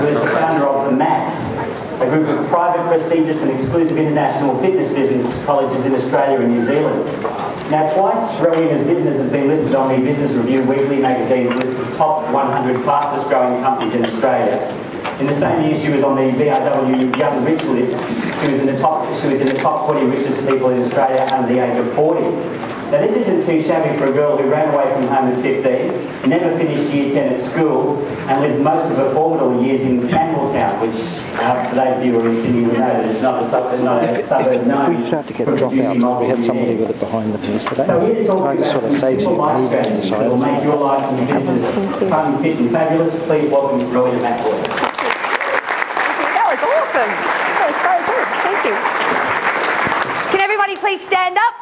who is the founder of the MAX, a group of private, prestigious and exclusive international fitness business colleges in Australia and New Zealand. Now, twice Rowena's business has been listed on the Business Review Weekly magazine's list of top 100 fastest growing companies in Australia. In the same year, she was on the BRW Young Rich list. She was in the top 20 richest people in Australia under the age of 40. Now, this isn't too shabby for a girl who ran away from home at 15, never finished year 10 at school, and lived most of her formative years in Campbelltown, which, for those of you who are in Sydney, will know that it's not a suburb known if we start to get dropout, we had somebody with it behind the fence today. So here to talk I just sort of say to you, life strategies that will make your life and your business fun, fit and fabulous. Please welcome Rowie McEvoy. That was awesome. That was so good. Thank you. Can everybody please stand up?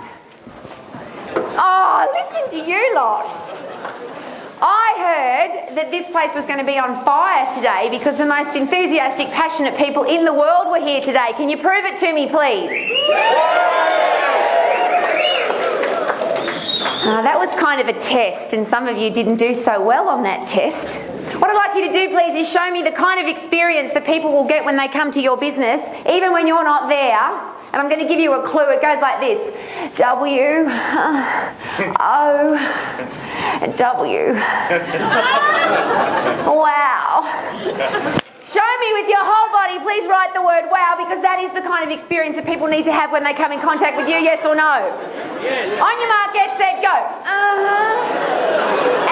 Oh, listen to you lot. I heard that this place was going to be on fire today because the most enthusiastic, passionate people in the world were here today. Can you prove it to me, please? That was kind of a test, and some of you didn't do so well on that test. What I'd like you to do, please, is show me the kind of experience that people will get when they come to your business, even when you're not there. And I'm going to give you a clue. It goes like this. W, O, W. Wow. Show me with your whole body. Please write the word wow, because that is the kind of experience that people need to have when they come in contact with you. Yes or no? Yes. On your mark, get set, go.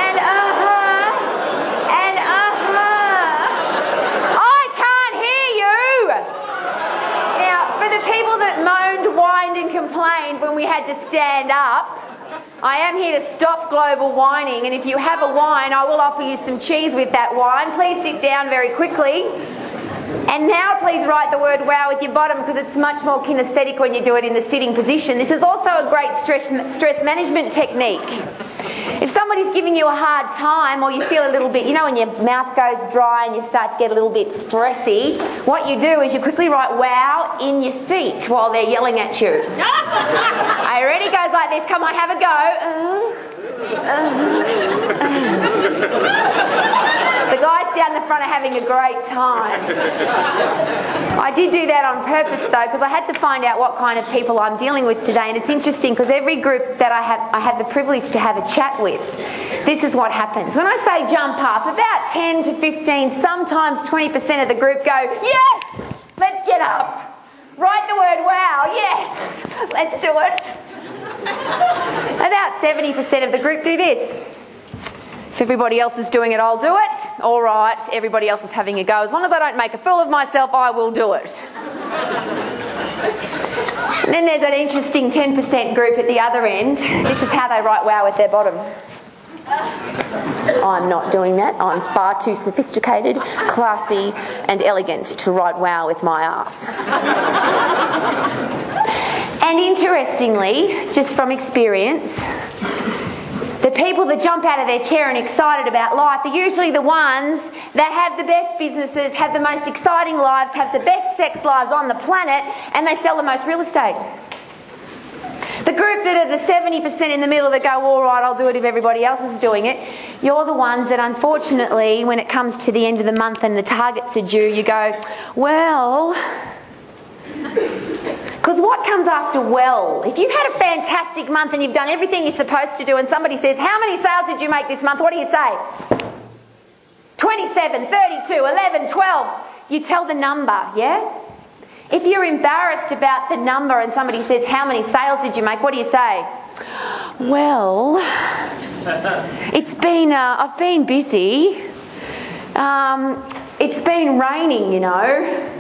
And And I can't hear you. Now, for the people that moaned, whined and complained when we had to stand up, I am here to stop global whining, and if you have a whine, I will offer you some cheese with that wine. Please sit down very quickly. And now please write the word wow with your bottom, because it's much more kinesthetic when you do it in the sitting position. This is also a great stress management technique. If somebody's giving you a hard time, or you feel a little bit, you know, when your mouth goes dry and you start to get a little bit stressy, what you do is you quickly write wow in your seat while they're yelling at you. Are you ready? Goes like this. Come on, have a go. The guys down the front are having a great time. I did do that on purpose though, because I had to find out what kind of people I'm dealing with today, and it's interesting because every group that I have the privilege to have a chat with, this is what happens. When I say jump up, about 10 to 15, sometimes 20% of the group go, yes, let's get up. Write the word wow, yes, let's do it. About 70% of the group do this. If everybody else is doing it, I'll do it. All right, everybody else is having a go. As long as I don't make a fool of myself, I will do it. And then there's an interesting 10% group at the other end. This is how they write wow with their bottom. I'm not doing that. I'm far too sophisticated, classy and elegant to write wow with my arse. And interestingly, just from experience, the people that jump out of their chair and excited about life are usually the ones that have the best businesses, have the most exciting lives, have the best sex lives on the planet, and they sell the most real estate. The group that are the 70% in the middle that go, all right, I'll do it if everybody else is doing it, you're the ones that unfortunately, when it comes to the end of the month and the targets are due, you go, well... Because what comes after well? If you've had a fantastic month and you've done everything you're supposed to do, and somebody says, how many sales did you make this month? What do you say? 27, 32, 11, 12. You tell the number, yeah? If you're embarrassed about the number and somebody says, how many sales did you make? What do you say? Well, it's been, I've been busy. It's been raining, you know.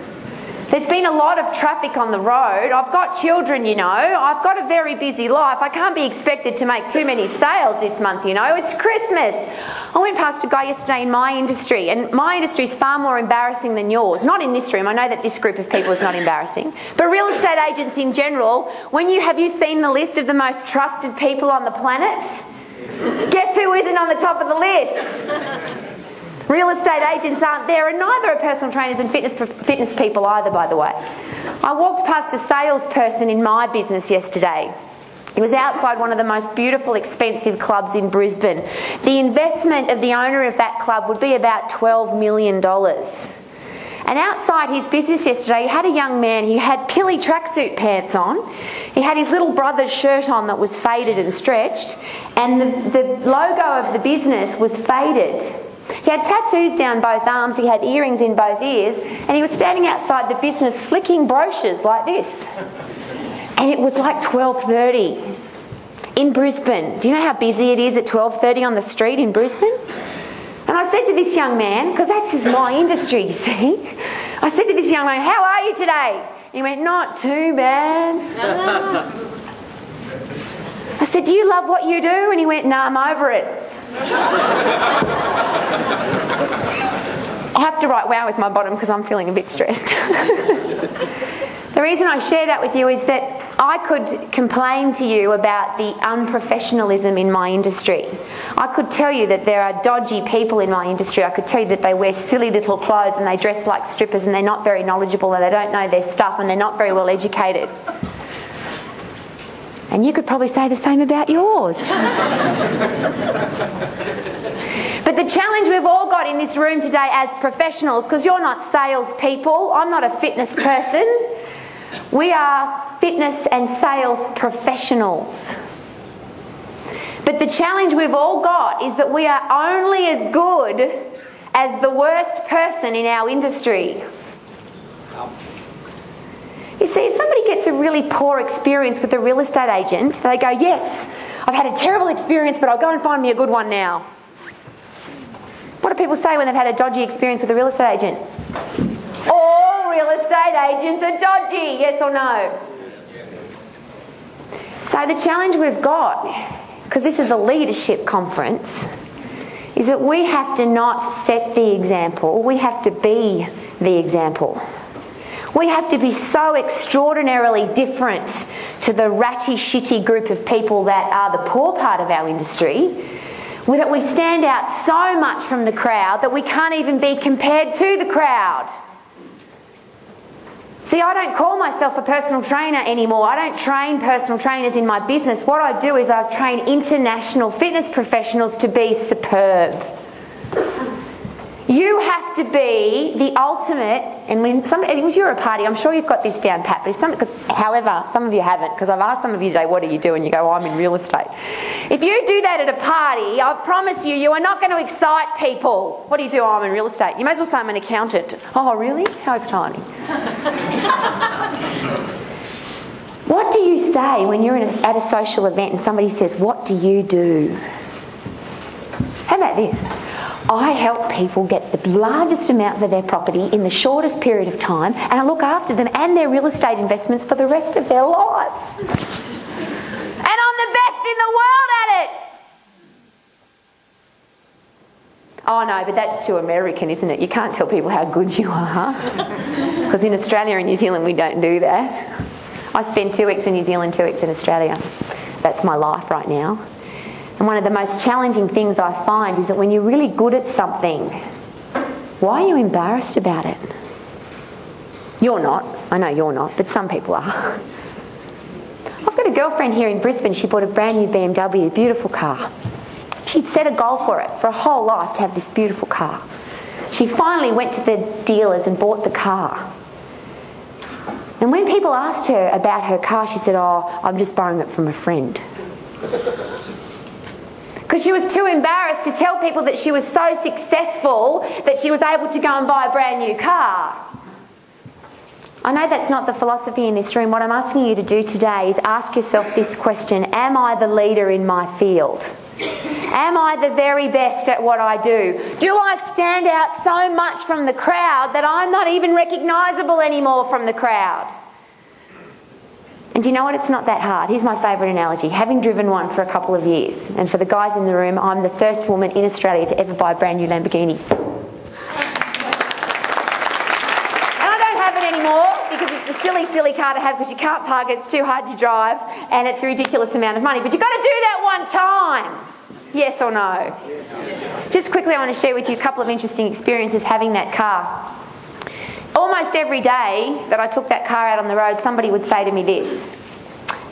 There's been a lot of traffic on the road. I've got children, you know. I've got a very busy life. I can't be expected to make too many sales this month, you know. It's Christmas. I went past a guy yesterday in my industry, and my industry is far more embarrassing than yours. Not in this room. I know that this group of people is not embarrassing. But real estate agents in general, have you seen the list of the most trusted people on the planet? Guess who isn't on the top of the list? Real estate agents aren't there, and neither are personal trainers and fitness people either, by the way. I walked past a salesperson in my business yesterday. It was outside one of the most beautiful, expensive clubs in Brisbane. The investment of the owner of that club would be about $12 million. And outside his business yesterday, he had a young man, he had pilly tracksuit pants on. He had his little brother's shirt on that was faded and stretched. And the logo of the business was faded. He had tattoos down both arms, he had earrings in both ears, and he was standing outside the business flicking brochures like this. And it was like 12:30 in Brisbane. Do you know how busy it is at 12:30 on the street in Brisbane? And I said to this young man, because that's my industry, you see, I said to this young man, how are you today? He went, not too bad. I said, do you love what you do? And he went, no, I'm over it. I have to write wow with my bottom because I'm feeling a bit stressed. The reason I share that with you is that I could complain to you about the unprofessionalism in my industry. I could tell you that there are dodgy people in my industry. I could tell you that they wear silly little clothes and they dress like strippers and they're not very knowledgeable and they don't know their stuff and they're not very well educated. And you could probably say the same about yours. But the challenge we've all got in this room today as professionals, because you're not salespeople, I'm not a fitness person, we are fitness and sales professionals. But the challenge we've all got is that we are only as good as the worst person in our industry. You see, if somebody gets a really poor experience with a real estate agent, they go, yes, I've had a terrible experience, but I'll go and find me a good one now. What do people say when they've had a dodgy experience with a real estate agent? All real estate agents are dodgy, yes or no? So the challenge we've got, because this is a leadership conference, is that we have to not set the example, we have to be the example. We have to be so extraordinarily different to the ratty, shitty group of people that are the poor part of our industry, that we stand out so much from the crowd that we can't even be compared to the crowd. See, I don't call myself a personal trainer anymore. I don't train personal trainers in my business. What I do is I train international fitness professionals to be superb. You have to be the ultimate, and when you're at a party, I'm sure you've got this down pat, but however, some of you haven't, because I've asked some of you today, what do you do? And you go, oh, I'm in real estate. If you do that at a party, I promise you, you are not going to excite people. What do you do? Oh, I'm in real estate. You may as well say I'm an accountant. Oh, really? How exciting. What do you say when you're at a social event and somebody says, what do you do? How about this? I help people get the largest amount for their property in the shortest period of time, and I look after them and their real estate investments for the rest of their lives. And I'm the best in the world at it. Oh no, but that's too American, isn't it? You can't tell people how good you are. Because in Australia and New Zealand we don't do that. I spend 2 weeks in New Zealand, 2 weeks in Australia. That's my life right now. And one of the most challenging things I find is that when you're really good at something, why are you embarrassed about it? You're not. I know you're not, but some people are. I've got a girlfriend here in Brisbane. She bought a brand new BMW, beautiful car. She'd set a goal for it for a whole life to have this beautiful car. She finally went to the dealers and bought the car. And when people asked her about her car, she said, oh, I'm just borrowing it from a friend. Because she was too embarrassed to tell people that she was so successful that she was able to go and buy a brand new car. I know that's not the philosophy in this room. What I'm asking you to do today is ask yourself this question: am I the leader in my field? Am I the very best at what I do? Do I stand out so much from the crowd that I'm not even recognisable anymore from the crowd? And do you know what? It's not that hard. Here's my favourite analogy. Having driven one for a couple of years, and for the guys in the room, I'm the first woman in Australia to ever buy a brand new Lamborghini. And I don't have it anymore because it's a silly, silly car to have because you can't park it, it's too hard to drive, and it's a ridiculous amount of money. But you've got to do that one time. Yes or no? Just quickly, I want to share with you a couple of interesting experiences having that car. Almost every day that I took that car out on the road, somebody would say to me this: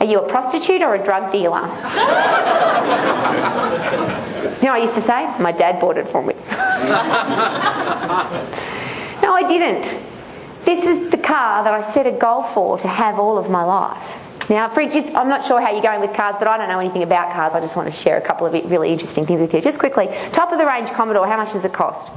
are you a prostitute or a drug dealer? You know what I used to say? My dad bought it for me. No, I I didn't. This is the car that I set a goal for to have all of my life. Now, I'm not sure how you're going with cars, but I don't know anything about cars. I just want to share a couple of really interesting things with you. Just quickly, top of the range Commodore, how much does it cost?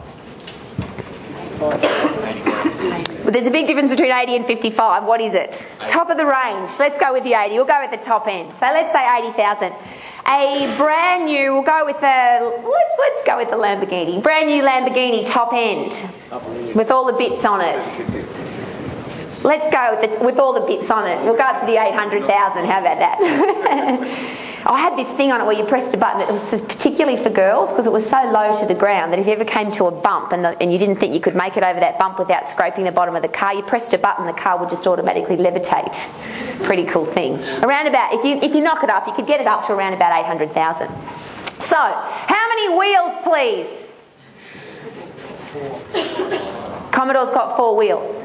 Well, there's a big difference between 80 and 55. What is it? Top of the range. Let's go with the 80. We'll go with the top end. So let's say 80,000. A brand new, let's go with the Lamborghini. Brand new Lamborghini top end with all the bits on it. Let's go with all the bits on it. We'll go up to the 800,000. How about that? I had this thing on it where you pressed a button. It was particularly for girls because it was so low to the ground that if you ever came to a bump and you didn't think you could make it over that bump without scraping the bottom of the car, you pressed a button, the car would just automatically levitate. Pretty cool thing. Around about, if you knock it up, you could get it up to around about 800,000. So, how many wheels, please? Commodore's got 4 wheels.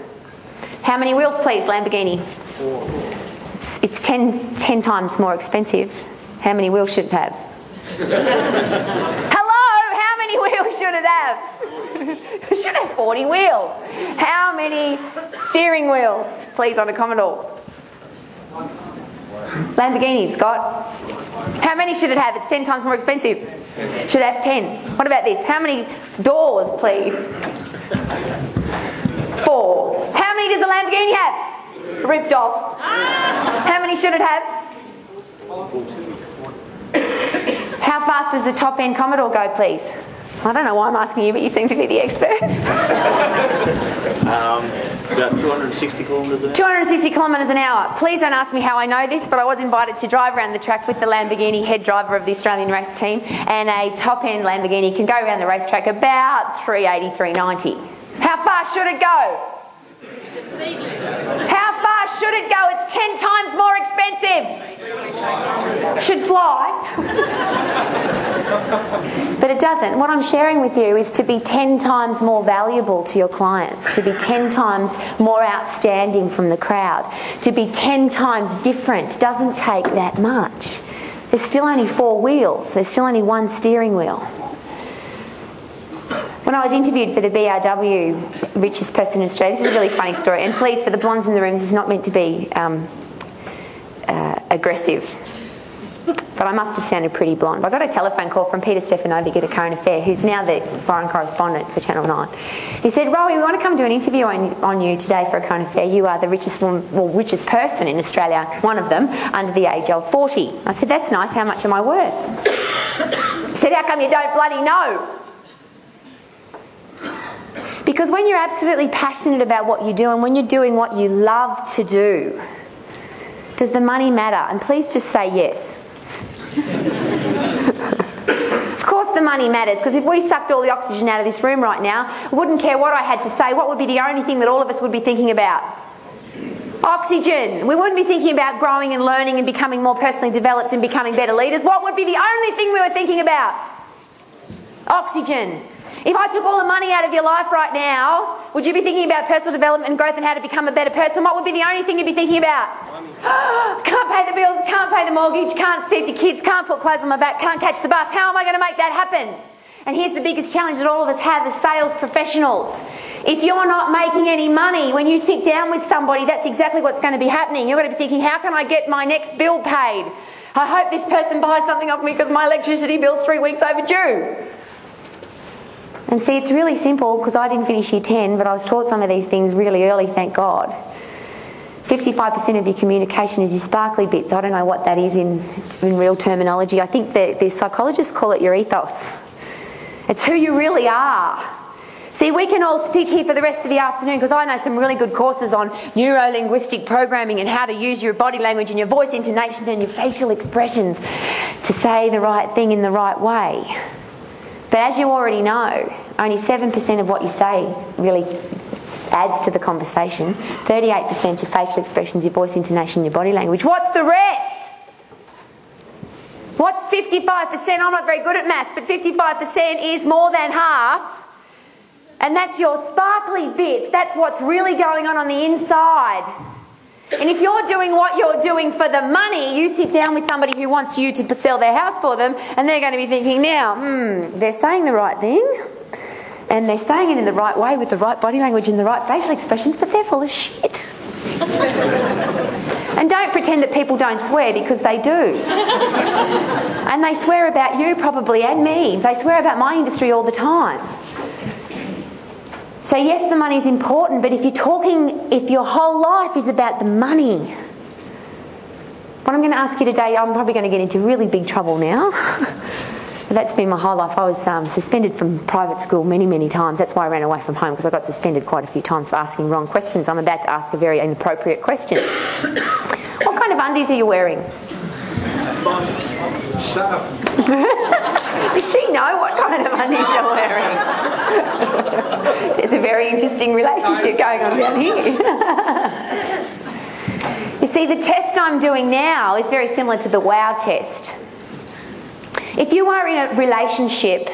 How many wheels, please, Lamborghini? 4. It's 10 times more expensive. How many wheels should it have? Hello? How many wheels should it have? It should have 40 wheels. How many steering wheels, please, on a Commodore? Lamborghini, Scott. How many should it have? It's 10 times more expensive. Should have 10. What about this? How many doors, please? 4. How many does a Lamborghini have? Ripped off. How many should it have? How fast does the top end Commodore go, please? I don't know why I'm asking you, but you seem to be the expert. About 260 kilometres an hour. 260 kilometres an hour. Please don't ask me how I know this, but I was invited to drive around the track with the Lamborghini head driver of the Australian race team, and a top-end Lamborghini can go around the racetrack about 380, 390. How fast should it go? How fast should it go? It's 10 times more expensive. Should fly. But it doesn't. What I'm sharing with you is to be 10 times more valuable to your clients, to be 10 times more outstanding from the crowd, to be 10 times different doesn't take that much. There's still only 4 wheels. There's still only 1 steering wheel. When I was interviewed for the BRW Richest Person in Australia, this is a really funny story, and please, for the blondes in the room, this is not meant to be aggressive, but I must have sounded pretty blonde. I got a telephone call from Peter Stefanovic at A Current Affair, who's now the foreign correspondent for Channel 9. He said, Rowie, we want to come do an interview on you today for A Current Affair. You are the richest richest person in Australia, one of them, under the age of 40. I said, that's nice, how much am I worth? He said, how come you don't bloody know? Because when you're absolutely passionate about what you do and when you're doing what you love to do, does the money matter? And please just say yes. Of course the money matters, because if we sucked all the oxygen out of this room right now, I wouldn't care what I had to say. What would be the only thing that all of us would be thinking about? Oxygen. We wouldn't be thinking about growing and learning and becoming more personally developed and becoming better leaders. What would be the only thing we were thinking about? Oxygen. If I took all the money out of your life right now, would you be thinking about personal development and growth and how to become a better person? What would be the only thing you'd be thinking about? Can't pay the bills, can't pay the mortgage, can't feed the kids, can't put clothes on my back, can't catch the bus. How am I going to make that happen? And here's the biggest challenge that all of us have as sales professionals. If you're not making any money, when you sit down with somebody, that's exactly what's going to be happening. You're going to be thinking, how can I get my next bill paid? I hope this person buys something off me because my electricity bill's 3 weeks overdue. And see, it's really simple, because I didn't finish year 10, but I was taught some of these things really early, thank God. 55% of your communication is your sparkly bits. I don't know what that is in real terminology. I think the psychologists call it your ethos. It's who you really are. See, we can all sit here for the rest of the afternoon, because I know some really good courses on neuro-linguistic programming and how to use your body language and your voice intonation and your facial expressions to say the right thing in the right way. But as you already know, only 7% of what you say really adds to the conversation. 38% of facial expressions, your voice intonation, your body language. What's the rest? What's 55%? I'm not very good at maths, but 55% is more than half. And that's your sparkly bits. That's what's really going on the inside. And if you're doing what you're doing for the money, you sit down with somebody who wants you to sell their house for them, and they're going to be thinking now, they're saying the right thing, And they're saying it in the right way with the right body language and the right facial expressions, but they're full of shit. And don't pretend that people don't swear, because they do. And they swear about you probably, and me. They swear about my industry all the time. So yes, the money's important, but if your whole life is about the money, what I'm going to ask you today, I'm probably going to get into really big trouble now. But that's been my whole life. I was suspended from private school many, many times. That's why I ran away from home, because I got suspended quite a few times for asking wrong questions. I'm about to ask a very inappropriate question. What kind of undies are you wearing? Does she know what kind of undies you're wearing? There's a very interesting relationship going on down here. You see, the test I'm doing now is very similar to the WOW test. If you are in a relationship,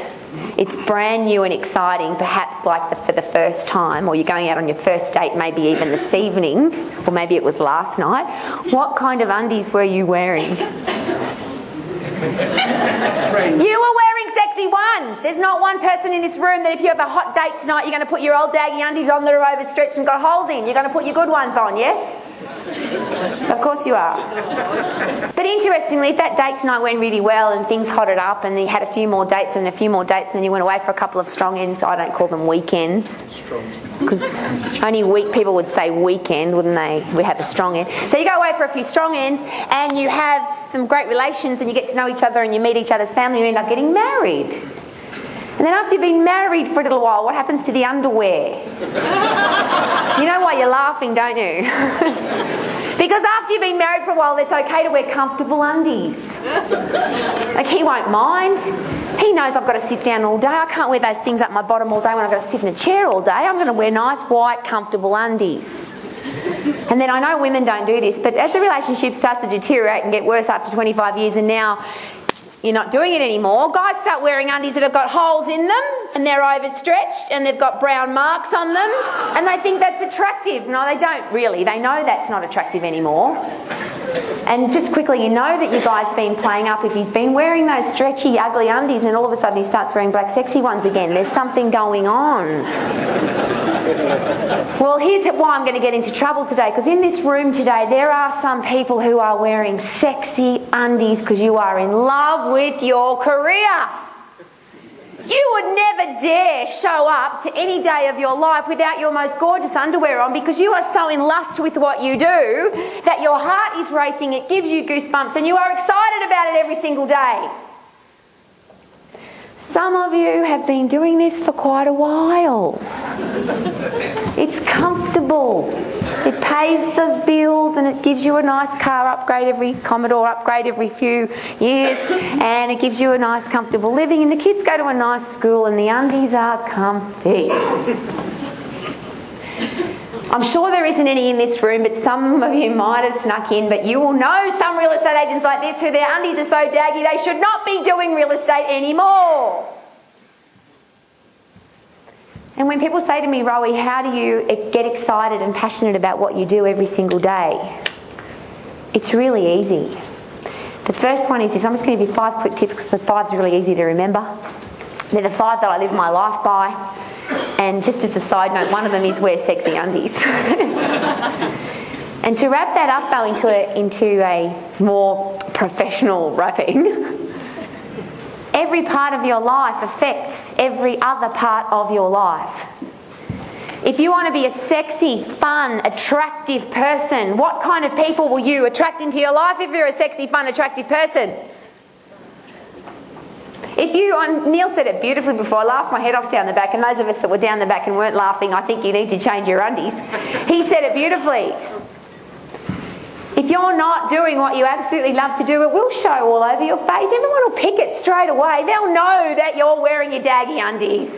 it's brand new and exciting, perhaps like for the first time, or you're going out on your first date maybe even this evening, or maybe it was last night, what kind of undies were you wearing? You were wearing sexy ones. There's not one person in this room that if you have a hot date tonight, you're going to put your old daggy undies on that are overstretched and got holes in. You're going to put your good ones on, yes? Of course you are. But interestingly, if that date tonight went really well and things hotted up and you had a few more dates and a few more dates and you went away for a couple of strong ends, I don't call them weekends, because only weak people would say weekend, wouldn't they? We have a strong end. So you go away for a few strong ends and you have some great relations and you get to know each other and you meet each other's family and you end up getting married. And then after you've been married for a little while, what happens to the underwear? You know why you're laughing, don't you? Because after you've been married for a while, it's okay to wear comfortable undies. Like, he won't mind. He knows I've got to sit down all day. I can't wear those things up my bottom all day when I've got to sit in a chair all day. I'm going to wear nice, white, comfortable undies. And then I know women don't do this, but as the relationship starts to deteriorate and get worse after 25 years and now you're not doing it anymore, guys start wearing undies that have got holes in them and they're overstretched and they've got brown marks on them and they think that's attractive. No, they don't really. They know that's not attractive anymore. And just quickly, you know that your guy's been playing up if he's been wearing those stretchy, ugly undies and all of a sudden he starts wearing black sexy ones again. There's something going on. Well, here's why I'm going to get into trouble today, because in this room today there are some people who are wearing sexy undies because you are in love with your career. You would never dare show up to any day of your life without your most gorgeous underwear on, because you are so in lust with what you do that your heart is racing, it gives you goosebumps and you are excited about it every single day. Some of you have been doing this for quite a while. It's comfortable. It pays the bills and it gives you a nice car upgrade, Commodore upgrade every few years, and it gives you a nice comfortable living and the kids go to a nice school and the undies are comfy. I'm sure there isn't any in this room, but some of you might have snuck in, but you will know some real estate agents like this who their undies are so daggy they should not be doing real estate anymore. And when people say to me, Rowie, how do you get excited and passionate about what you do every single day? It's really easy. The first one is this. I'm just going to give you 5 quick tips because the 5's really easy to remember. They're the 5 that I live my life by. And just as a side note, one of them is wear sexy undies. And to wrap that up though into a more professional wrapping, every part of your life affects every other part of your life. If you want to be a sexy, fun, attractive person, what kind of people will you attract into your life if you're a sexy, fun, attractive person? Neil said it beautifully before, I laughed my head off down the back, and those of us that were down the back and weren't laughing, I think you need to change your undies. He said it beautifully. If you're not doing what you absolutely love to do, it will show all over your face. Everyone will pick it straight away. They'll know that you're wearing your daggy undies.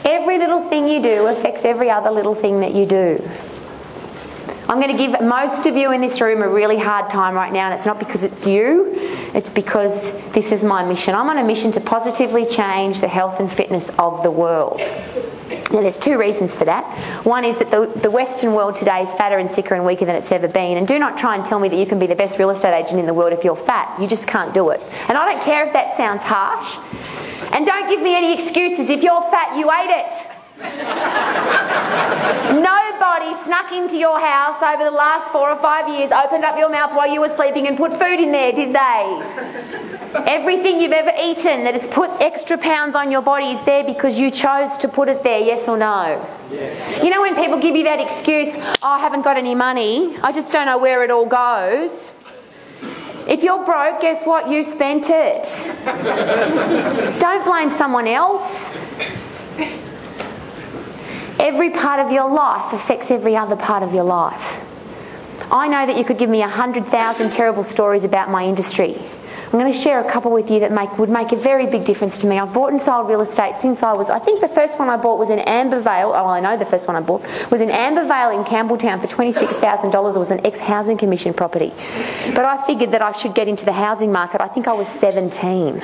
Every little thing you do affects every other little thing that you do. I'm going to give most of you in this room a really hard time right now, and it's not because it's you, it's because this is my mission. I'm on a mission to positively change the health and fitness of the world. Now, there's 2 reasons for that. One is that the Western world today is fatter and sicker and weaker than it's ever been. And do not try and tell me that you can be the best real estate agent in the world if you're fat. You just can't do it. And I don't care if that sounds harsh. And don't give me any excuses. If you're fat, you ate it. Nobody snuck into your house over the last 4 or 5 years, opened up your mouth while you were sleeping and put food in there, did they? Everything you've ever eaten that has put extra pounds on your body is there because you chose to put it there, yes or no? Yes. You know when people give you that excuse, oh, I haven't got any money, I just don't know where it all goes. If you're broke, guess what? You spent it. Don't blame someone else. Every part of your life affects every other part of your life. I know that you could give me 100,000 terrible stories about my industry. I'm going to share a couple with you that would make a very big difference to me. I've bought and sold real estate since I think the first one I bought was in Ambervale. Oh, I know the first one I bought was in Ambervale in Campbelltown for $26,000. It was an ex-housing commission property. But I figured that I should get into the housing market. I think I was 17.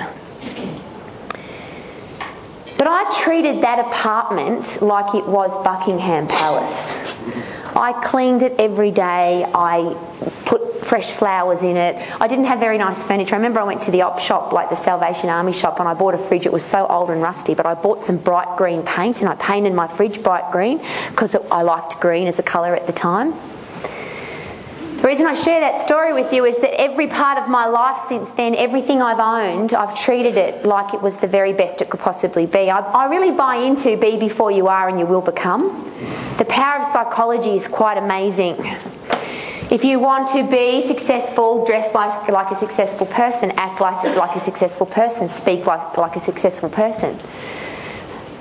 But I treated that apartment like it was Buckingham Palace. I cleaned it every day. I put fresh flowers in it. I didn't have very nice furniture. I remember I went to the op shop, like the Salvation Army shop, and I bought a fridge. It was so old and rusty, but I bought some bright green paint and I painted my fridge bright green because I liked green as a colour at the time. The reason I share that story with you is that every part of my life since then, everything I've owned, I've treated it like it was the very best it could possibly be. I really buy into be before you are and you will become. The power of psychology is quite amazing. If you want to be successful, dress like a successful person, act like a successful person, speak like a successful person.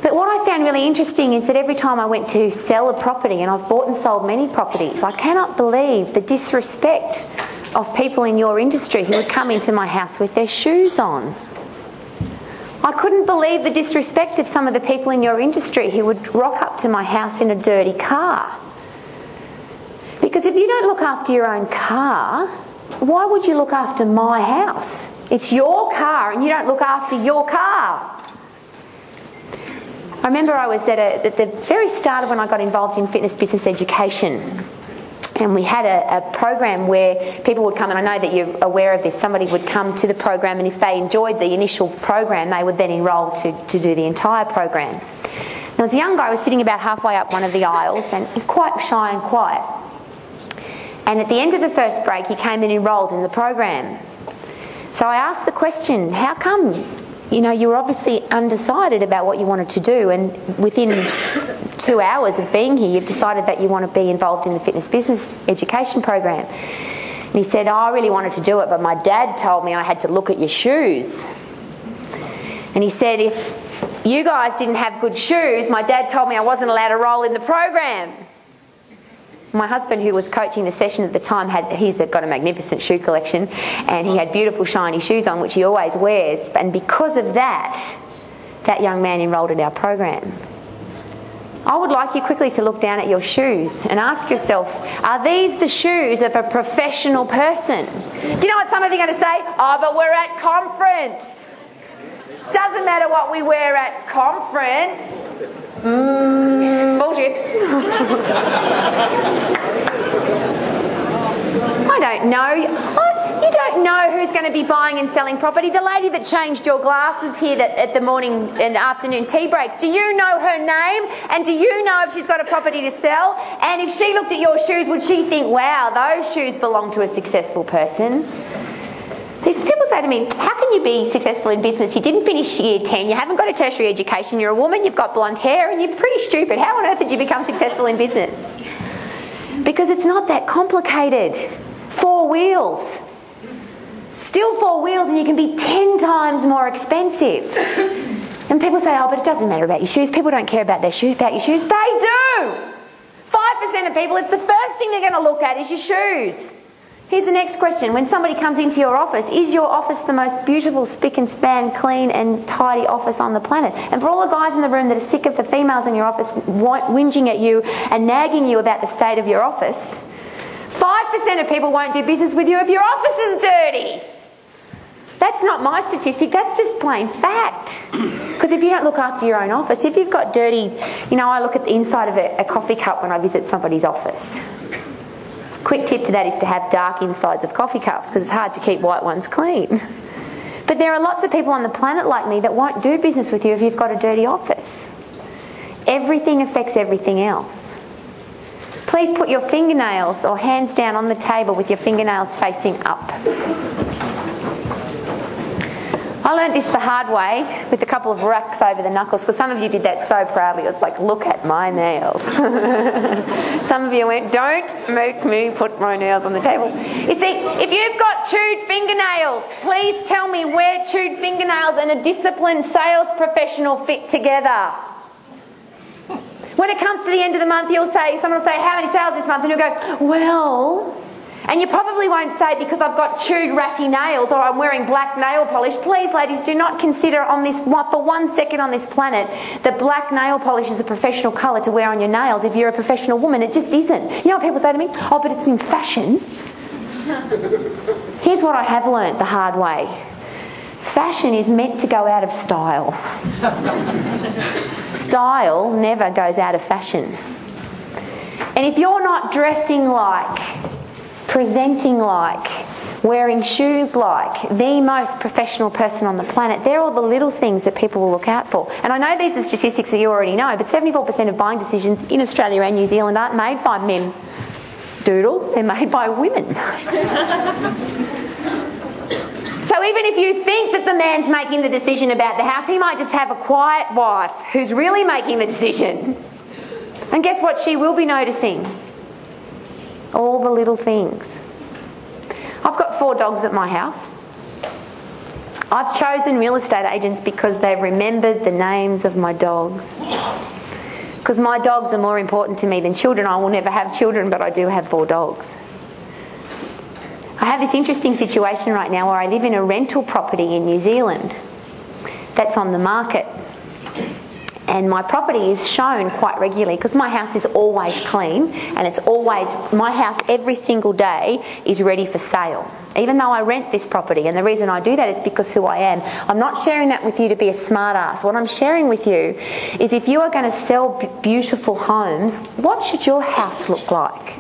But what I found really interesting is that every time I went to sell a property, and I've bought and sold many properties, I cannot believe the disrespect of people in your industry who would come into my house with their shoes on. I couldn't believe the disrespect of some of the people in your industry who would rock up to my house in a dirty car. Because if you don't look after your own car, why would you look after my house? It's your car and you don't look after your car. I remember I was at the very start of when I got involved in fitness business education, and we had a program where people would come, and I know that you're aware of this, somebody would come to the program, and if they enjoyed the initial program, they would then enrol to do the entire program. There was a young guy who was sitting about halfway up one of the aisles, and quite shy and quiet. And at the end of the first break, he came and enrolled in the program. So I asked the question, how come? You know, you were obviously undecided about what you wanted to do, and within 2 hours of being here, you've decided that you want to be involved in the fitness business education program. And he said, I really wanted to do it, but my dad told me I had to look at your shoes. And he said, if you guys didn't have good shoes, my dad told me I wasn't allowed to roll in the program. My husband, who was coaching the session at the time, he's got a magnificent shoe collection, and he had beautiful shiny shoes on, which he always wears. And because of that, that young man enrolled in our program. I would like you quickly to look down at your shoes and ask yourself, are these the shoes of a professional person? Do you know what some of you are going to say? Oh, but we're at conference. Doesn't matter what we wear at conference. Bullshit. I don't know. You don't know who's going to be buying and selling property. The lady that changed your glasses here at the morning and afternoon tea breaks, do you know her name? And do you know if she's got a property to sell? And if she looked at your shoes, would she think, wow, those shoes belong to a successful person? These people say to me, how can you be successful in business? You didn't finish year 10, you haven't got a tertiary education, you're a woman, you've got blonde hair, and you're pretty stupid. How on earth did you become successful in business? Because it's not that complicated. 4 wheels. Still 4 wheels, and you can be 10 times more expensive. And people say, oh, but it doesn't matter about your shoes. People don't care about your shoes. They do. 5% of people, it's the first thing they're going to look at is your shoes. Here's the next question. When somebody comes into your office, is your office the most beautiful, spick and span, clean and tidy office on the planet? And for all the guys in the room that are sick of the females in your office whinging at you and nagging you about the state of your office, 5% of people won't do business with you if your office is dirty. That's not my statistic, that's just plain fact. Because if you don't look after your own office, if you've got dirty, you know, I look at the inside of a coffee cup when I visit somebody's office. Quick tip to that is to have dark insides of coffee cups because it's hard to keep white ones clean. But there are lots of people on the planet like me that won't do business with you if you've got a dirty office. Everything affects everything else. Please put your fingernails or hands down on the table with your fingernails facing up. I learned this the hard way with a couple of racks over the knuckles, because some of you did that so proudly. It was like, look at my nails. Some of you went, don't make me put my nails on the table. You see, if you've got chewed fingernails, please tell me where chewed fingernails and a disciplined sales professional fit together. When it comes to the end of the month, someone will say, how many sales this month? And you'll go, well... And you probably won't say, because I've got chewed ratty nails or I'm wearing black nail polish. Please, ladies, do not consider for 1 second on this planet that black nail polish is a professional colour to wear on your nails. If you're a professional woman, it just isn't. You know what people say to me? Oh, but it's in fashion. Here's what I have learnt the hard way. Fashion is meant to go out of style. Style never goes out of fashion. And if you're not dressing like, presenting like, wearing shoes like the most professional person on the planet, they're all the little things that people will look out for. And I know these are statistics that you already know, but 74% of buying decisions in Australia and New Zealand aren't made by men doodles, they're made by women. So even if you think that the man's making the decision about the house, he might just have a quiet wife who's really making the decision. And guess what she will be noticing? All the little things. I've got 4 dogs at my house. I've chosen real estate agents because they've remembered the names of my dogs. Because my dogs are more important to me than children. I will never have children, but I do have 4 dogs. I have this interesting situation right now where I live in a rental property in New Zealand that's on the market. And my property is shown quite regularly because my house is always clean, and it's always, my house every single day is ready for sale. Even though I rent this property, and the reason I do that is because who I am. I'm not sharing that with you to be a smart ass. What I'm sharing with you is if you are going to sell beautiful homes, what should your house look like?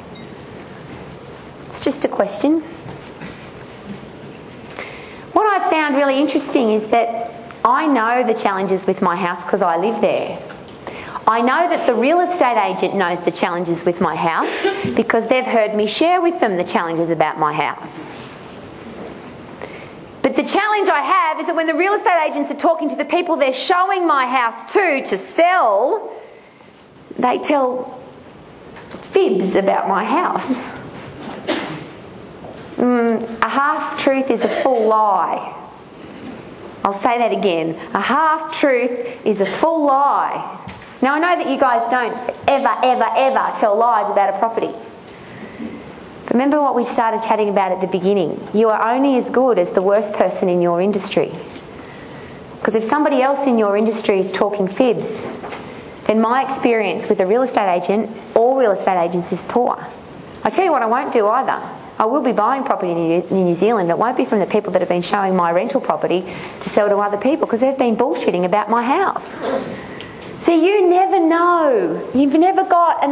It's just a question. What I've found really interesting is that I know the challenges with my house because I live there. I know that the real estate agent knows the challenges with my house because they've heard me share with them the challenges about my house. But the challenge I have is that when the real estate agents are talking to the people they're showing my house to sell, they tell fibs about my house. A half-truth is a full lie. I'll say that again. A half-truth is a full lie. Now, I know that you guys don't ever tell lies about a property. But remember what we started chatting about at the beginning. You are only as good as the worst person in your industry. Because if somebody else in your industry is talking fibs, then my experience with a real estate agent, all real estate agents, is poor. I'll tell you what I won't do either. I will be buying property in New Zealand. It won't be from the people that have been showing my rental property to sell to other people because they've been bullshitting about my house. See, you never know. You've never got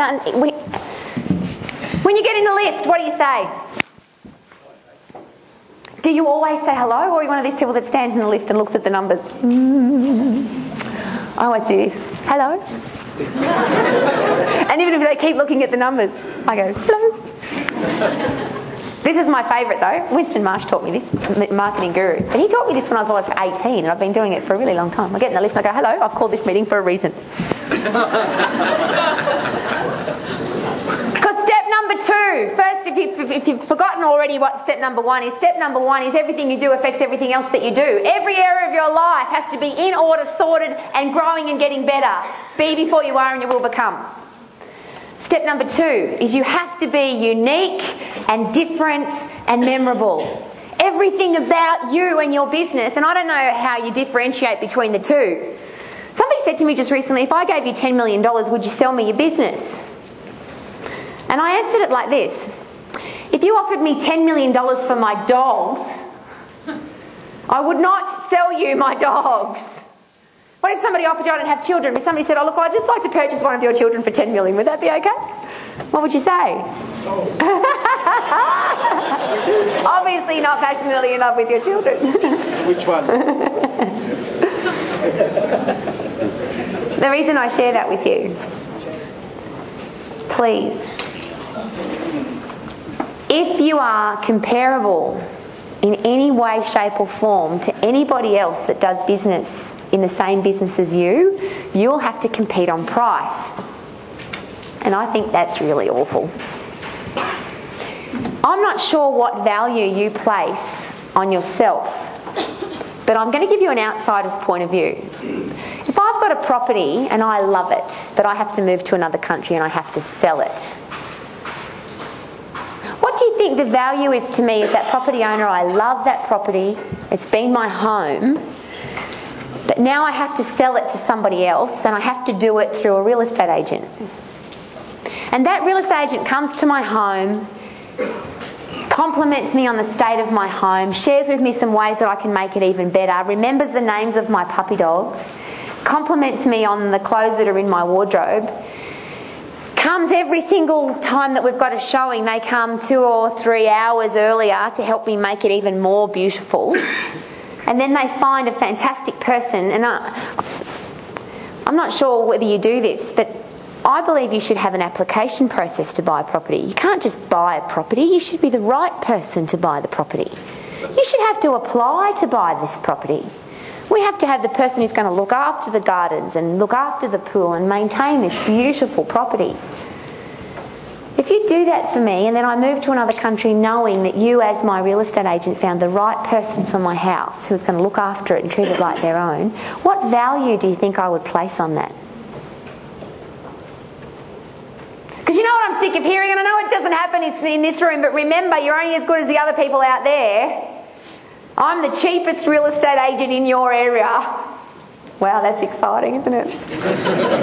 when you get in the lift, what do you say? Do you always say hello, or are you one of these people that stands in the lift and looks at the numbers? I always do this. Hello. And even if they keep looking at the numbers, I go, hello. This is my favourite though. Winston Marsh taught me this, marketing guru. And he taught me this when I was like 18, and I've been doing it for a really long time. I get in the lift and I go, hello, I've called this meeting for a reason. Because step number 2, first, if you've forgotten already what step number 1 is, step number 1 is everything you do affects everything else that you do. Every area of your life has to be in order, sorted, and growing and getting better. Be before you are and you will become. Step number 2 is you have to be unique and different and memorable. Everything about you and your business, and I don't know how you differentiate between the two. Somebody said to me just recently, if I gave you $10 million, would you sell me your business? And I answered it like this. If you offered me $10 million for my dogs, I would not sell you my dogs. What if somebody offered you, I don't have children, if somebody said, oh look, I'd just like to purchase one of your children for $10 million, would that be okay? What would you say? Obviously not passionately in love with your children. Which one? The reason I share that with you, please, if you are comparable in any way, shape or form to anybody else that does business in the same business as you, you'll have to compete on price. And I think that's really awful. I'm not sure what value you place on yourself, but I'm going to give you an outsider's point of view. If I've got a property and I love it, but I have to move to another country and I have to sell it, what do you think the value is to me as that property owner? I love that property, it's been my home, but now I have to sell it to somebody else and I have to do it through a real estate agent. And that real estate agent comes to my home, compliments me on the state of my home, shares with me some ways that I can make it even better, remembers the names of my puppy dogs, compliments me on the clothes that are in my wardrobe, comes every single time that we've got a showing, they come 2 or 3 hours earlier to help me make it even more beautiful. And then they find a fantastic person, and I'm not sure whether you do this, but I believe you should have an application process to buy a property. You can't just buy a property, you should be the right person to buy the property. You should have to apply to buy this property. We have to have the person who's going to look after the gardens and look after the pool and maintain this beautiful property. If you do that for me and then I move to another country knowing that you as my real estate agent found the right person for my house who's going to look after it and treat it like their own, what value do you think I would place on that? Because you know what I'm sick of hearing, and I know it doesn't happen in this room, but remember, you're only as good as the other people out there. I'm the cheapest real estate agent in your area. Wow, that's exciting, isn't it?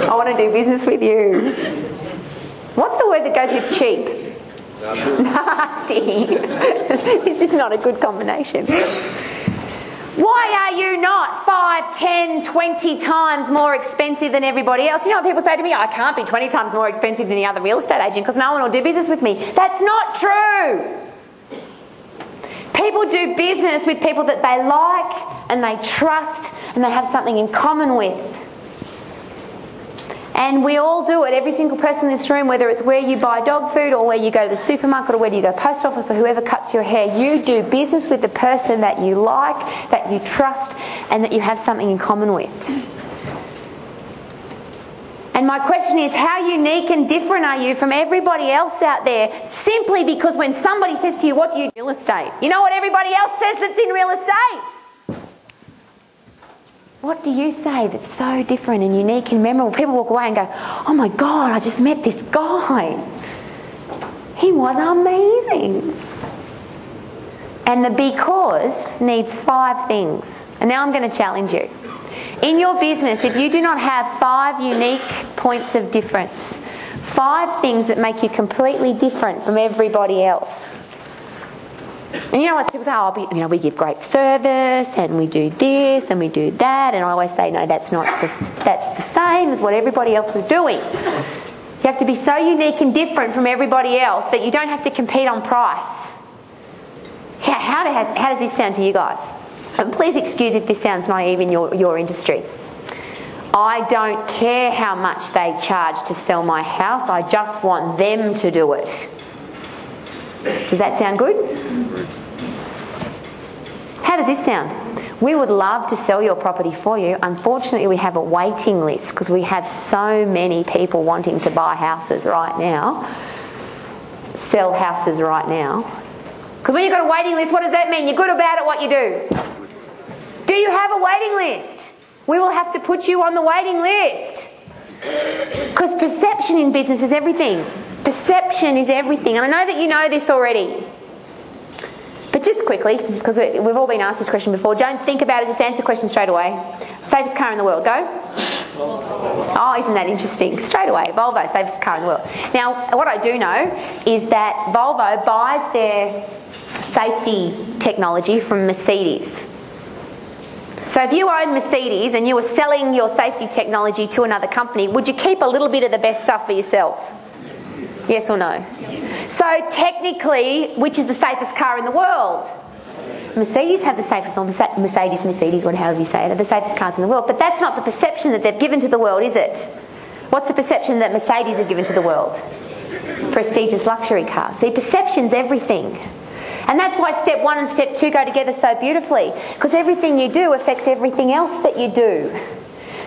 I want to do business with you. What's the word that goes with cheap? Nasty. This is not a good combination. Why are you not 5, 10, 20 times more expensive than everybody else? You know what people say to me? I can't be 20 times more expensive than the other real estate agent because no one will do business with me. That's not true. People do business with people that they like and they trust and they have something in common with. And we all do it, every single person in this room, whether it's where you buy dog food or where you go to the supermarket or where you go post office or whoever cuts your hair, you do business with the person that you like, that you trust and that you have something in common with. And my question is, how unique and different are you from everybody else out there? Simply because when somebody says to you, what do you do in real estate? You know what everybody else says that's in real estate? What do you say that's so different and unique and memorable? People walk away and go, oh my God, I just met this guy. He was amazing. And the because needs 5 things. And now I'm going to challenge you. In your business, if you do not have 5 unique points of difference, 5 things that make you completely different from everybody else. And you know what people say, oh, we give great service and we do this and we do that, and I always say, no, that's the same as what everybody else is doing. You have to be so unique and different from everybody else that you don't have to compete on price. How does this sound to you guys? And please excuse if this sounds naive in your industry. I don't care how much they charge to sell my house, I just want them to do it. Does that sound good? How does this sound? We would love to sell your property for you. Unfortunately, we have a waiting list because we have so many people wanting to buy houses right now, sell houses right now. Because when you've got a waiting list, what does that mean? You're good or bad at what you do. Do you have a waiting list? We will have to put you on the waiting list. Because perception in business is everything. Perception is everything. And I know that you know this already. But just quickly, because we've all been asked this question before, don't think about it, just answer the question straight away. Safest car in the world, go. Oh, isn't that interesting? Straight away, Volvo, safest car in the world. Now, what I do know is that Volvo buys their safety technology from Mercedes. So if you own Mercedes and you were selling your safety technology to another company, would you keep a little bit of the best stuff for yourself? Yes or no? So technically, which is the safest car in the world? Mercedes have the safest, or Mercedes, whatever you say it, are the safest cars in the world. But that's not the perception that they've given to the world, is it? What's the perception that Mercedes have given to the world? Prestigious luxury cars. See, perception's everything. And that's why step 1 and step 2 go together so beautifully, because everything you do affects everything else that you do.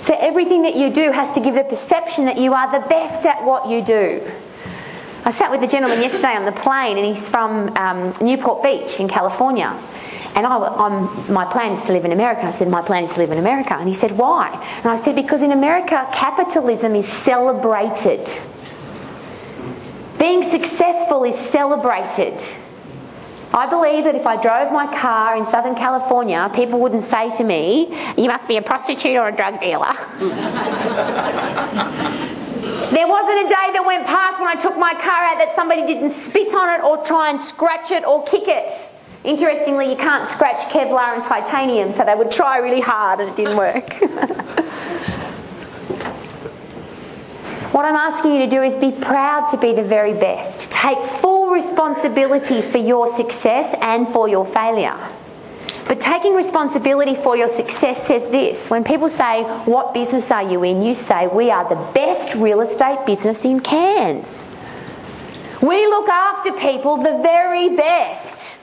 So everything that you do has to give the perception that you are the best at what you do. I sat with a gentleman yesterday on the plane, and he's from Newport Beach in California. And my plan is to live in America. And I said, my plan is to live in America. And he said, why? And I said, because in America, capitalism is celebrated. Being successful is celebrated. I believe that if I drove my car in Southern California, people wouldn't say to me, you must be a prostitute or a drug dealer. There wasn't a day that went past when I took my car out that somebody didn't spit on it or try and scratch it or kick it. Interestingly, you can't scratch Kevlar and titanium, so they would try really hard and it didn't work. What I'm asking you to do is be proud to be the very best. Take full responsibility for your success and for your failure. But taking responsibility for your success says this. When people say, what business are you in? You say, we are the best real estate business in Cairns. We look after people the very best.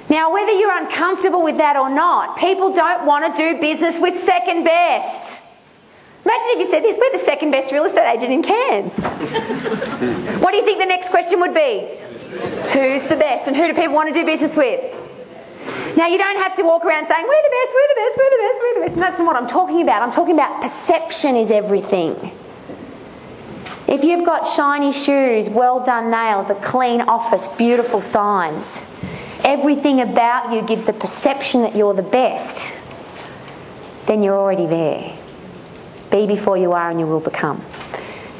Now, whether you're uncomfortable with that or not, people don't want to do business with second best. Imagine if you said this, we're the second best real estate agent in Cairns. What do you think the next question would be? Who's the best and who do people want to do business with? Now, you don't have to walk around saying, we're the best, we're the best, we're the best, we're the best. And that's not what I'm talking about. I'm talking about perception is everything. If you've got shiny shoes, well done nails, a clean office, beautiful signs, everything about you gives the perception that you're the best, then you're already there. Be before you are and you will become.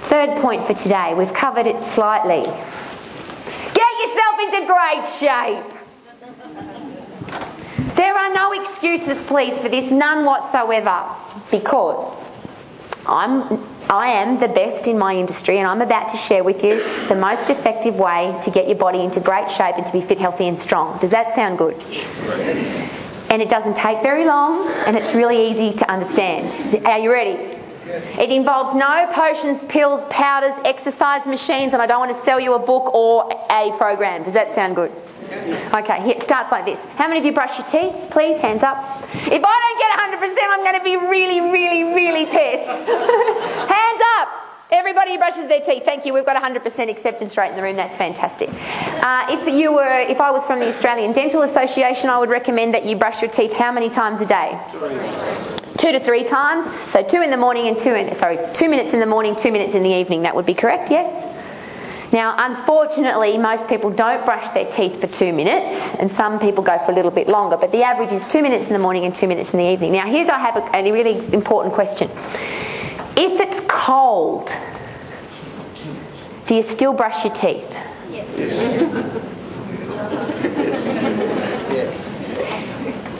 Third point for today, we've covered it slightly. Get yourself into great shape. There are no excuses, please, for this, none whatsoever, because I am the best in my industry, and I'm about to share with you the most effective way to get your body into great shape and to be fit, healthy and strong. Does that sound good? Yes. And it doesn't take very long, and it's really easy to understand. Are you ready? It involves no potions, pills, powders, exercise machines, and I don't want to sell you a book or a program. Does that sound good? Okay, here, it starts like this. How many of you brush your teeth? Please, hands up. If I don't get 100%, I'm going to be really, really, really pissed. Hands up. Everybody who brushes their teeth. Thank you. We've got 100% acceptance rate in the room. That's fantastic. If I was from the Australian Dental Association, I would recommend that you brush your teeth how many times a day? 2 to 3 times. So 2 in the morning and 2 minutes in the morning, 2 minutes in the evening. That would be correct, yes? Now, unfortunately, most people don't brush their teeth for 2 minutes, and some people go for a little bit longer, but the average is 2 minutes in the morning and 2 minutes in the evening. Now, I have a really important question. If it's cold, do you still brush your teeth? Yes.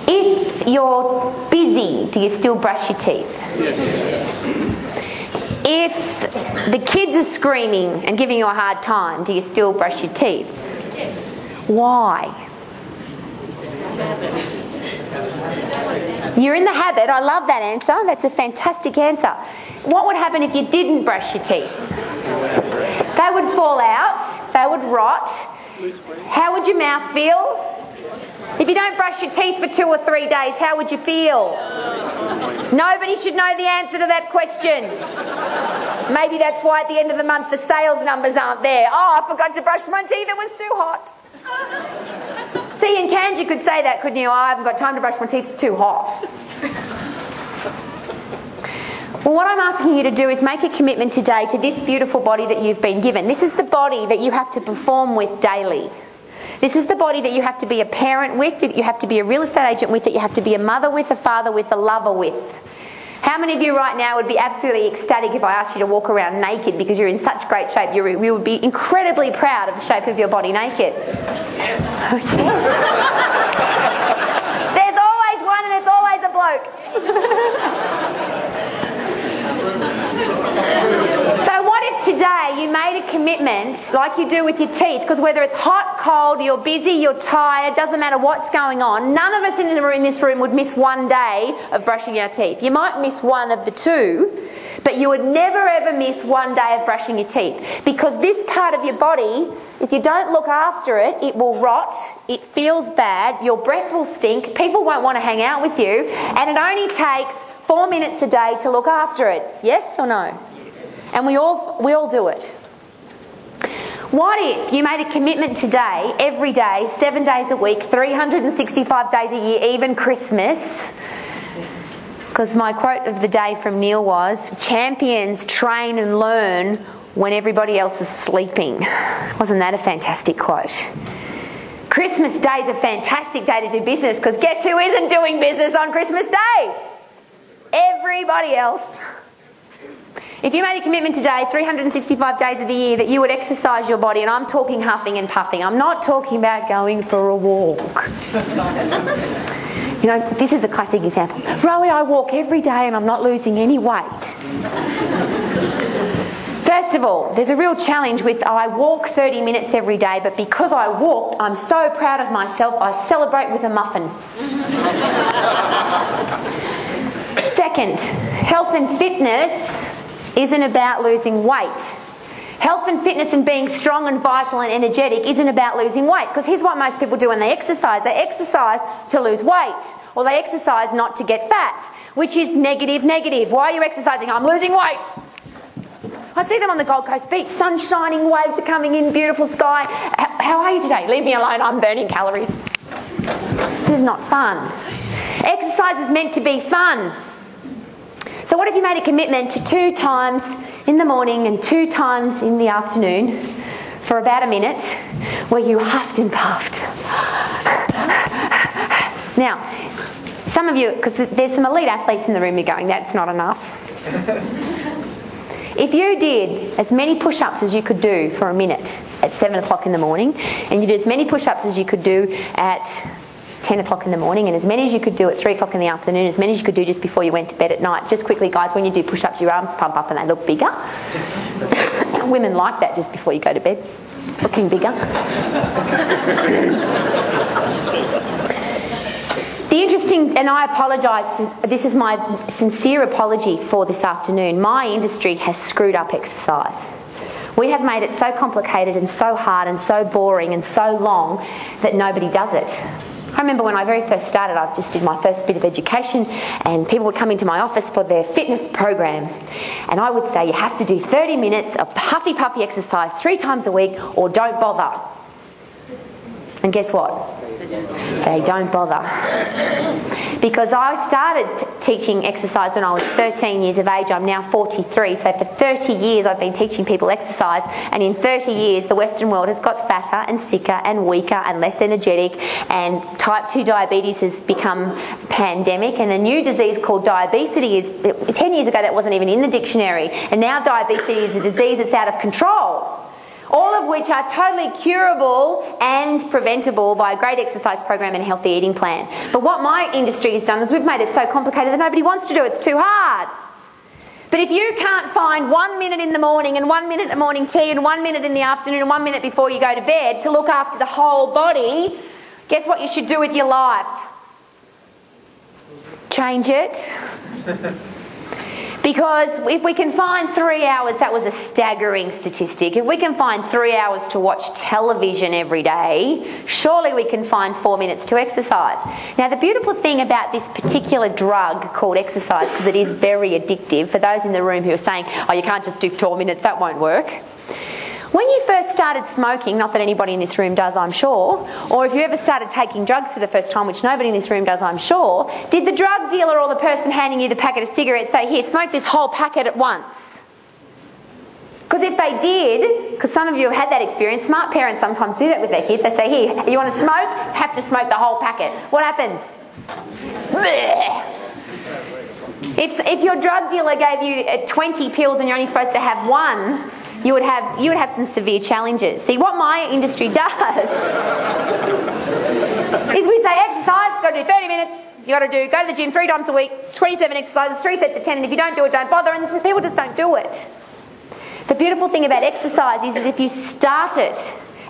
If you're busy, do you still brush your teeth? Yes. If the kids are screaming and giving you a hard time, do you still brush your teeth? Yes. Why? You're in the habit. I love that answer. That's a fantastic answer. What would happen if you didn't brush your teeth? They would fall out. They would rot. How would your mouth feel? If you don't brush your teeth for 2 or 3 days, how would you feel? Nobody should know the answer to that question. Maybe that's why at the end of the month the sales numbers aren't there. Oh, I forgot to brush my teeth, it was too hot. See, in Cairns you could say that, couldn't you? Oh, I haven't got time to brush my teeth, it's too hot. Well, what I'm asking you to do is make a commitment today to this beautiful body that you've been given. This is the body that you have to perform with daily. This is the body that you have to be a parent with, that you have to be a real estate agent with, that you have to be a mother with, a father with, a lover with. How many of you right now would be absolutely ecstatic if I asked you to walk around naked because you're in such great shape? We would be incredibly proud of the shape of your body naked. Yes. Yes. There's always one and it's always a bloke. So what if today you you made a commitment, like you do with your teeth, because whether it's hot, cold, you're busy, you're tired, doesn't matter what's going on, none of us in this room would miss one day of brushing our teeth. You might miss one of the two, but you would never ever miss one day of brushing your teeth, because this part of your body, if you don't look after it, it will rot, it feels bad, your breath will stink, people won't want to hang out with you, and it only takes 4 minutes a day to look after it. Yes or no? And we all do it. What if you made a commitment today, every day, 7 days a week, 365 days a year, even Christmas? Because my quote of the day from Neil was, champions train and learn when everybody else is sleeping. Wasn't that a fantastic quote? Christmas Day is a fantastic day to do business, because guess who isn't doing business on Christmas Day? Everybody else. If you made a commitment today, 365 days of the year, that you would exercise your body, and I'm talking huffing and puffing, I'm not talking about going for a walk. You know, this is a classic example. Rowie, I walk every day and I'm not losing any weight. First of all, there's a real challenge with I walk 30 minutes every day, but because I walked, I'm so proud of myself, I celebrate with a muffin. Second, health and fitness isn't about losing weight. Health and fitness and being strong and vital and energetic isn't about losing weight, because here's what most people do when they exercise. They exercise to lose weight, or they exercise not to get fat, which is negative, negative. Why are you exercising? I'm losing weight. I see them on the Gold Coast beach, sun shining, waves are coming in, beautiful sky. How are you today? Leave me alone, I'm burning calories. This is not fun. Exercise is meant to be fun. So what if you made a commitment to 2 times in the morning and 2 times in the afternoon for about a minute, where you huffed and puffed? Now, some of you, because there's some elite athletes in the room, you're going, that's not enough. If you did as many push-ups as you could do for a minute at 7 o'clock in the morning, and you did as many push-ups as you could do at 10 o'clock in the morning, and as many as you could do at 3 o'clock in the afternoon, as many as you could do just before you went to bed at night. Just quickly, guys, when you do push-ups, your arms pump up and they look bigger. Women like that just before you go to bed, looking bigger. The interesting, and I apologise, this is my sincere apology for this afternoon, my industry has screwed up exercise. We have made it so complicated and so hard and so boring and so long that nobody does it. I remember when I very first started, I just did my first bit of education, and people would come into my office for their fitness program, and I would say you have to do 30 minutes of puffy exercise 3 times a week, or don't bother. And guess what? They don't bother. Because I started teaching exercise when I was 13 years of age. I'm now 43, so for 30 years I've been teaching people exercise, and in 30 years the Western world has got fatter and sicker and weaker and less energetic, and type 2 diabetes has become pandemic, and a new disease called diabetes is, 10 years ago that wasn't even in the dictionary, and now diabetes is a disease that's out of control. All of which are totally curable and preventable by a great exercise program and a healthy eating plan. But what my industry has done is we've made it so complicated that nobody wants to do it. It's too hard. But if you can't find 1 minute in the morning and 1 minute at morning tea and 1 minute in the afternoon and 1 minute before you go to bed to look after the whole body, guess what you should do with your life? Change it. Because if we can find 3 hours, that was a staggering statistic, if we can find 3 hours to watch television every day, surely we can find 4 minutes to exercise. Now, the beautiful thing about this particular drug called exercise, because it is very addictive, for those in the room who are saying, oh, you can't just do 4 minutes, that won't work. When you first started smoking, not that anybody in this room does, I'm sure, or if you ever started taking drugs for the first time, which nobody in this room does, I'm sure, did the drug dealer or the person handing you the packet of cigarettes say, here, smoke this whole packet at once? Because if they did, because some of you have had that experience, smart parents sometimes do that with their kids, they say, here, you want to smoke? Have to smoke the whole packet. What happens? If your drug dealer gave you 20 pills and you're only supposed to have 1, you would have some severe challenges. See, what my industry does is we say exercise, you've got to do 30 minutes, you've got to go to the gym 3 times a week, 27 exercises, 3 sets of 10, and if you don't do it, don't bother, and people just don't do it. The beautiful thing about exercise is that if you start it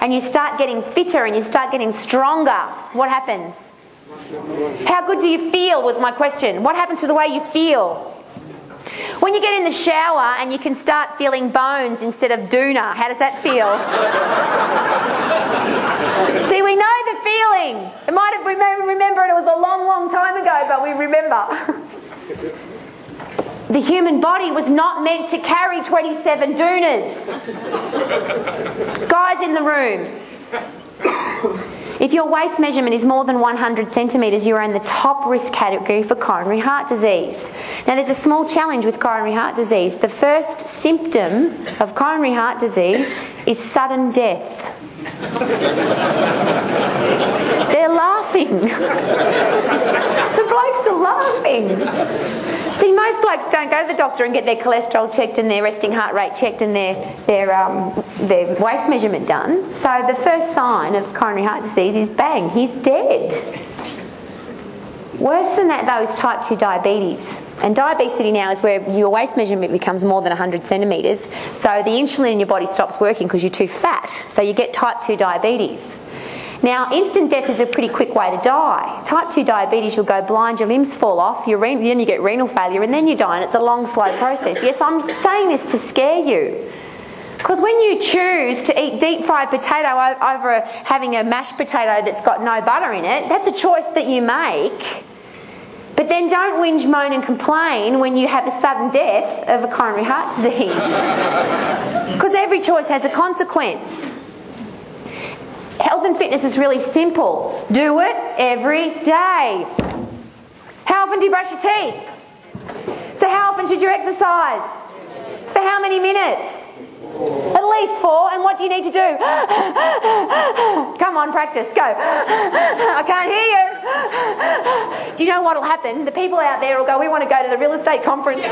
and you start getting fitter and you start getting stronger, what happens? How good do you feel was my question. What happens to the way you feel? When you get in the shower and you can start feeling bones instead of doona, how does that feel? See, we know the feeling. It might have remember it was a long, long time ago, but we remember. The human body was not meant to carry 27 doonas. Guys in the room, if your waist measurement is more than 100 centimetres, you are in the top risk category for coronary heart disease. Now, there's a small challenge with coronary heart disease. The first symptom of coronary heart disease is sudden death. They're laughing. The blokes are laughing. See, most blokes don't go to the doctor and get their cholesterol checked and their resting heart rate checked and their waist measurement done. So the first sign of coronary heart disease is bang, he's dead. Worse than that though is type 2 diabetes. And diabesity now is where your waist measurement becomes more than 100 centimetres. So the insulin in your body stops working because you're too fat. So you get type 2 diabetes. Now, instant death is a pretty quick way to die. Type 2 diabetes, you'll go blind, your limbs fall off, then you get renal failure, and then you die, and it's a long, slow process. Yes, I'm saying this to scare you. Because when you choose to eat deep-fried potato over having a mashed potato that's got no butter in it, that's a choice that you make. But then don't whinge, moan and complain when you have a sudden death of a coronary heart disease. Because every choice has a consequence. Health and fitness is really simple. Do it every day. How often do you brush your teeth? So how often should you exercise? For how many minutes? At least 4. And what do you need to do? Come on, practice. Go. I can't hear you. Do you know what will happen? The people out there will go, we want to go to the real estate conference.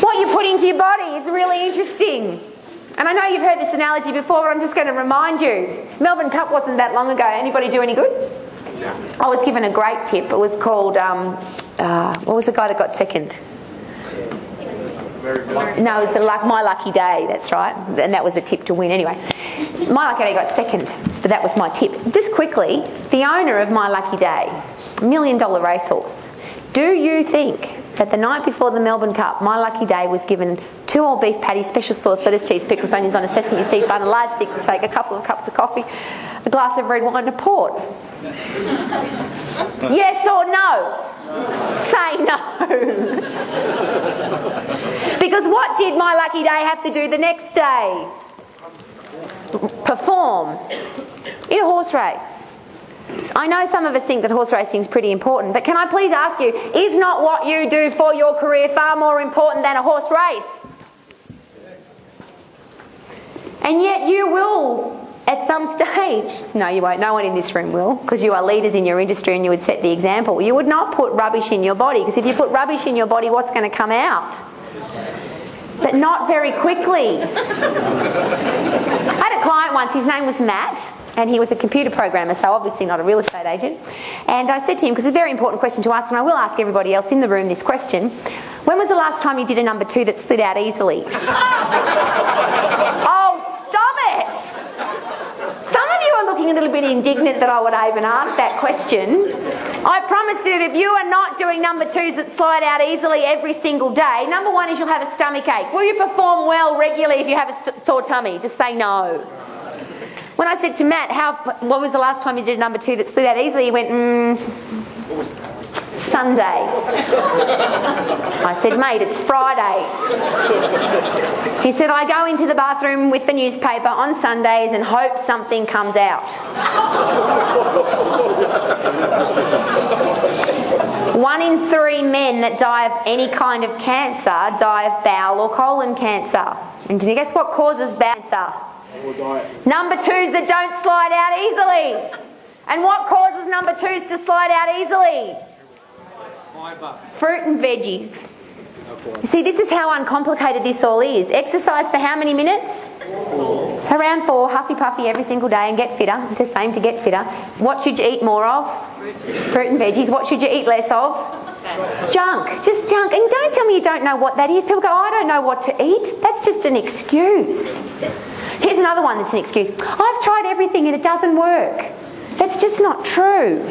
What you put into your body is really interesting. And I know you've heard this analogy before, but I'm just going to remind you. Melbourne Cup wasn't that long ago. Anybody do any good? Yeah. I was given a great tip. It was called, what was the guy that got second? No, it's My Lucky Day, that's right. And that was a tip to win anyway. My Lucky Day got second, but that was my tip. Just quickly, the owner of My Lucky Day, $1 million racehorse, do you think that the night before the Melbourne Cup, My Lucky Day was given 2 all beef patties, special sauce, lettuce, cheese, pickles, onions on a sesame seed bun, a large thick steak, a couple of cups of coffee, a glass of red wine and a port? Yes or no? Say no. Because what did My Lucky Day have to do the next day? Perform in a horse race. I know some of us think that horse racing is pretty important, but can I please ask you, is not what you do for your career far more important than a horse race? And yet you will, at some stage, no you won't, no one in this room will, because you are leaders in your industry and you would set the example. You would not put rubbish in your body, because if you put rubbish in your body, what's going to come out? But not very quickly. I had a client once, his name was Matt, and he was a computer programmer, so obviously not a real estate agent. And I said to him, because it's a very important question to ask, and I will ask everybody else in the room this question, when was the last time you did a number 2 that slid out easily? Oh, stop it! Some of you are looking a little bit indignant that I would even ask that question. I promise that if you are not doing number 2s that slide out easily every single day, number 1 is you'll have a stomach ache. Will you perform well regularly if you have a sore tummy? Just say no. When I said to Matt, when was the last time you did a number 2 that slid out easily? He went, Sunday. I said, mate, it's Friday. He said, I go into the bathroom with the newspaper on Sundays and hope something comes out. 1 in 3 men that die of any kind of cancer die of bowel or colon cancer. And can you guess what causes bowel cancer? Number 2s that don't slide out easily. And what causes number 2s to slide out easily? Fibre. Fruit and veggies. You see, this is how uncomplicated this all is. Exercise for how many minutes? 4. Around 4, huffy puffy every single day and get fitter. Just aim to get fitter. What should you eat more of? Fruit and veggies. What should you eat less of? Junk, just junk. And don't tell me you don't know what that is. People go, I don't know what to eat. That's just an excuse. Here's another one that's an excuse. I've tried everything and it doesn't work. That's just not true.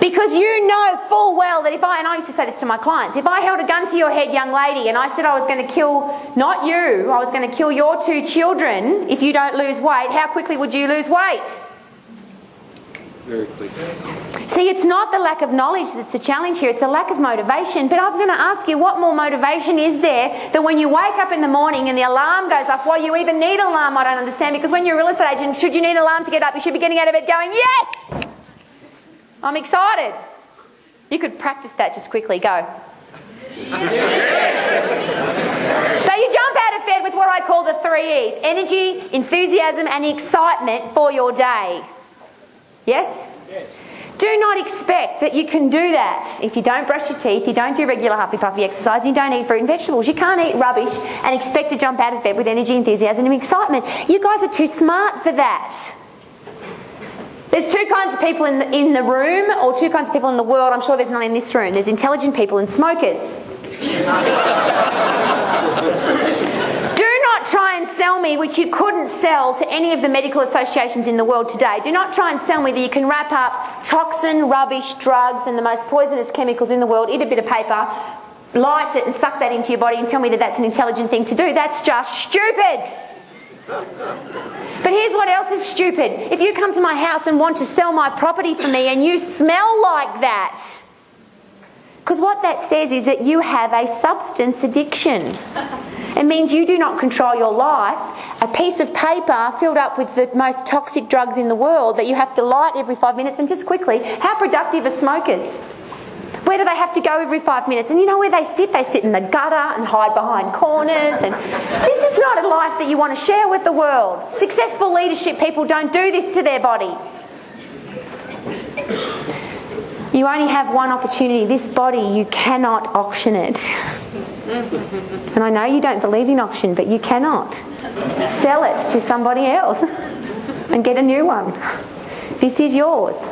Because you know full well that and I used to say this to my clients, if I held a gun to your head, young lady, and I said I was going to kill, not you, I was going to kill your 2 children if you don't lose weight, how quickly would you lose weight? Very quickly. See, it's not the lack of knowledge that's the challenge here, it's a lack of motivation. But I'm going to ask you, what more motivation is there than when you wake up in the morning and the alarm goes off? Why you even need an alarm, I don't understand. Because when you're a real estate agent, should you need an alarm to get up, you should be getting out of bed going, yes! I'm excited. You could practice that just quickly. Go. Yes. So you jump out of bed with what I call the 3 E's. Energy, enthusiasm and excitement for your day. Yes? Yes. Do not expect that you can do that if you don't brush your teeth, you don't do regular huffy puffy exercise, you don't eat fruit and vegetables. You can't eat rubbish and expect to jump out of bed with energy, enthusiasm and excitement. You guys are too smart for that. There's 2 kinds of people in the room, or 2 kinds of people in the world. I'm sure there's none in this room. There's intelligent people and smokers. Do not try and sell me, which you couldn't sell to any of the medical associations in the world today. Do not try and sell me that you can wrap up toxin, rubbish, drugs and the most poisonous chemicals in the world, eat a bit of paper, light it and suck that into your body and tell me that that's an intelligent thing to do. That's just stupid. But here's what else is stupid. If you come to my house and want to sell my property for me and you smell like that, because what that says is that you have a substance addiction. It means you do not control your life. A piece of paper filled up with the most toxic drugs in the world that you have to light every 5 minutes. And just quickly, how productive are smokers? Where do they have to go every 5 minutes? And you know where they sit? They sit in the gutter and hide behind corners. And this is not a life that you want to share with the world. Successful leadership people don't do this to their body. You only have one opportunity. This body, you cannot auction it. And I know you don't believe in auction, but you cannot. Sell it to somebody else and get a new one. This is yours.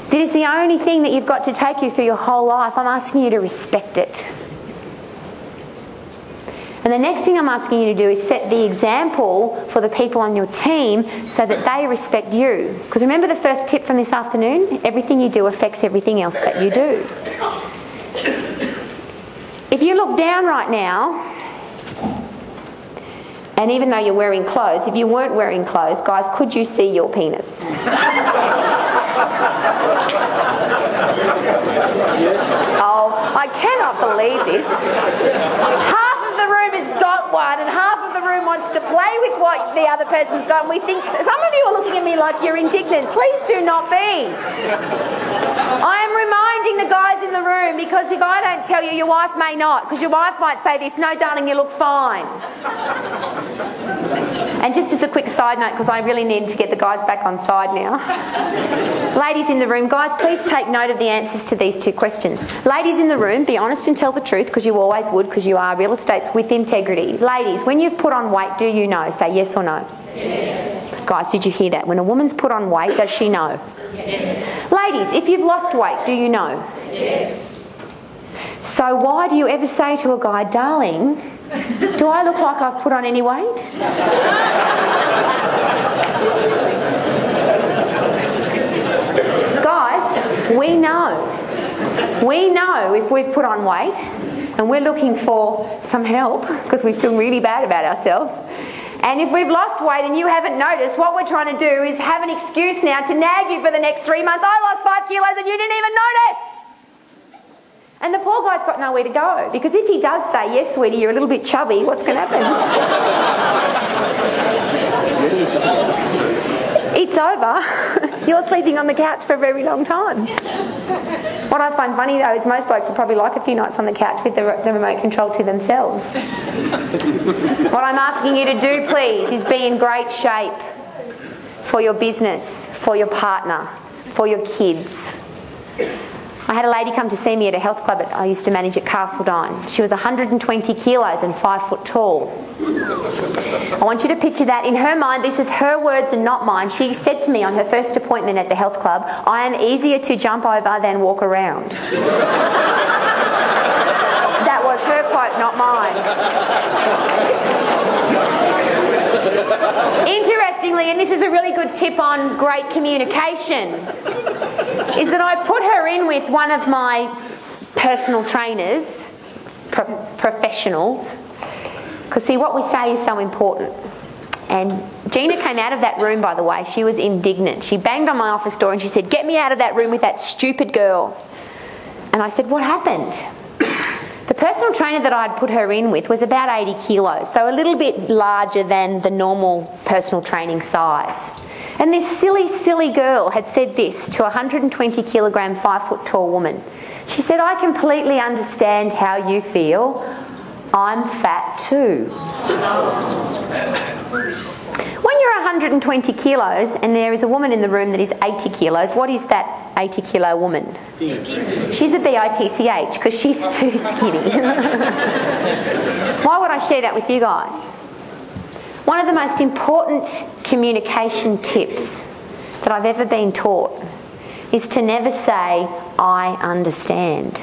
This is the only thing that you've got to take you through your whole life. I'm asking you to respect it. And the next thing I'm asking you to do is set the example for the people on your team so that they respect you. Because remember the first tip from this afternoon? Everything you do affects everything else that you do. If you look down right now, and even though you're wearing clothes, if you weren't wearing clothes, guys, could you see your penis? Oh, I cannot believe this. Half of the room has got one and half of the room wants to play with what the other person's got, and we think, some of you are looking at me like you're indignant. Please do not be. I am reminding the guys in the room, because if I don't tell you, your wife may not, because your wife might say this, no darling, you look fine. And just as a quick side note, because I really need to get the guys back on side now. Ladies in the room, guys, please take note of the answers to these 2 questions. Ladies in the room, be honest and tell the truth, because you always would, because you are real estate's with integrity. Ladies, when you've put on weight, do you know? Say yes or no. Yes. Guys, did you hear that? When a woman's put on weight, does she know? Yes. Ladies, if you've lost weight, do you know? Yes. So why do you ever say to a guy, darling, do I look like I've put on any weight? Guys, we know. We know if we've put on weight and we're looking for some help because we feel really bad about ourselves. And if we've lost weight and you haven't noticed, what we're trying to do is have an excuse now to nag you for the next 3 months. I lost 5 kilos and you didn't even notice. And the poor guy's got nowhere to go, because if he does say, yes, sweetie, you're a little bit chubby, what's going to happen? It's over. You're sleeping on the couch for a very long time. What I find funny, though, is most blokes will probably like a few nights on the couch with the remote control to themselves. What I'm asking you to do, please, is be in great shape for your business, for your partner, for your kids. I had a lady come to see me at a health club that I used to manage at Castledine. She was 120 kilos and 5 foot tall. I want you to picture that. In her mind, this is her words and not mine. She said to me on her first appointment at the health club, "I am easier to jump over than walk around." That was her quote, not mine. Interestingly, and this is a really good tip on great communication, is that I put her in with one of my personal trainers, professionals, because see, what we say is so important. And Gina came out of that room, by the way. She was indignant. She banged on my office door and she said, "Get me out of that room with that stupid girl." And I said, "What happened?" The personal trainer that I'd put her in with was about 80 kilos, so a little bit larger than the normal personal training size. And this silly, silly girl had said this to a 120 kilogram, 5 foot tall woman. She said, "I completely understand how you feel. I'm fat too." When you're 120 kilos and there is a woman in the room that is 80 kilos, what is that 80 kilo woman? She's a bitch because she's too skinny. Why would I share that with you guys? One of the most important communication tips that I've ever been taught is to never say, "I understand."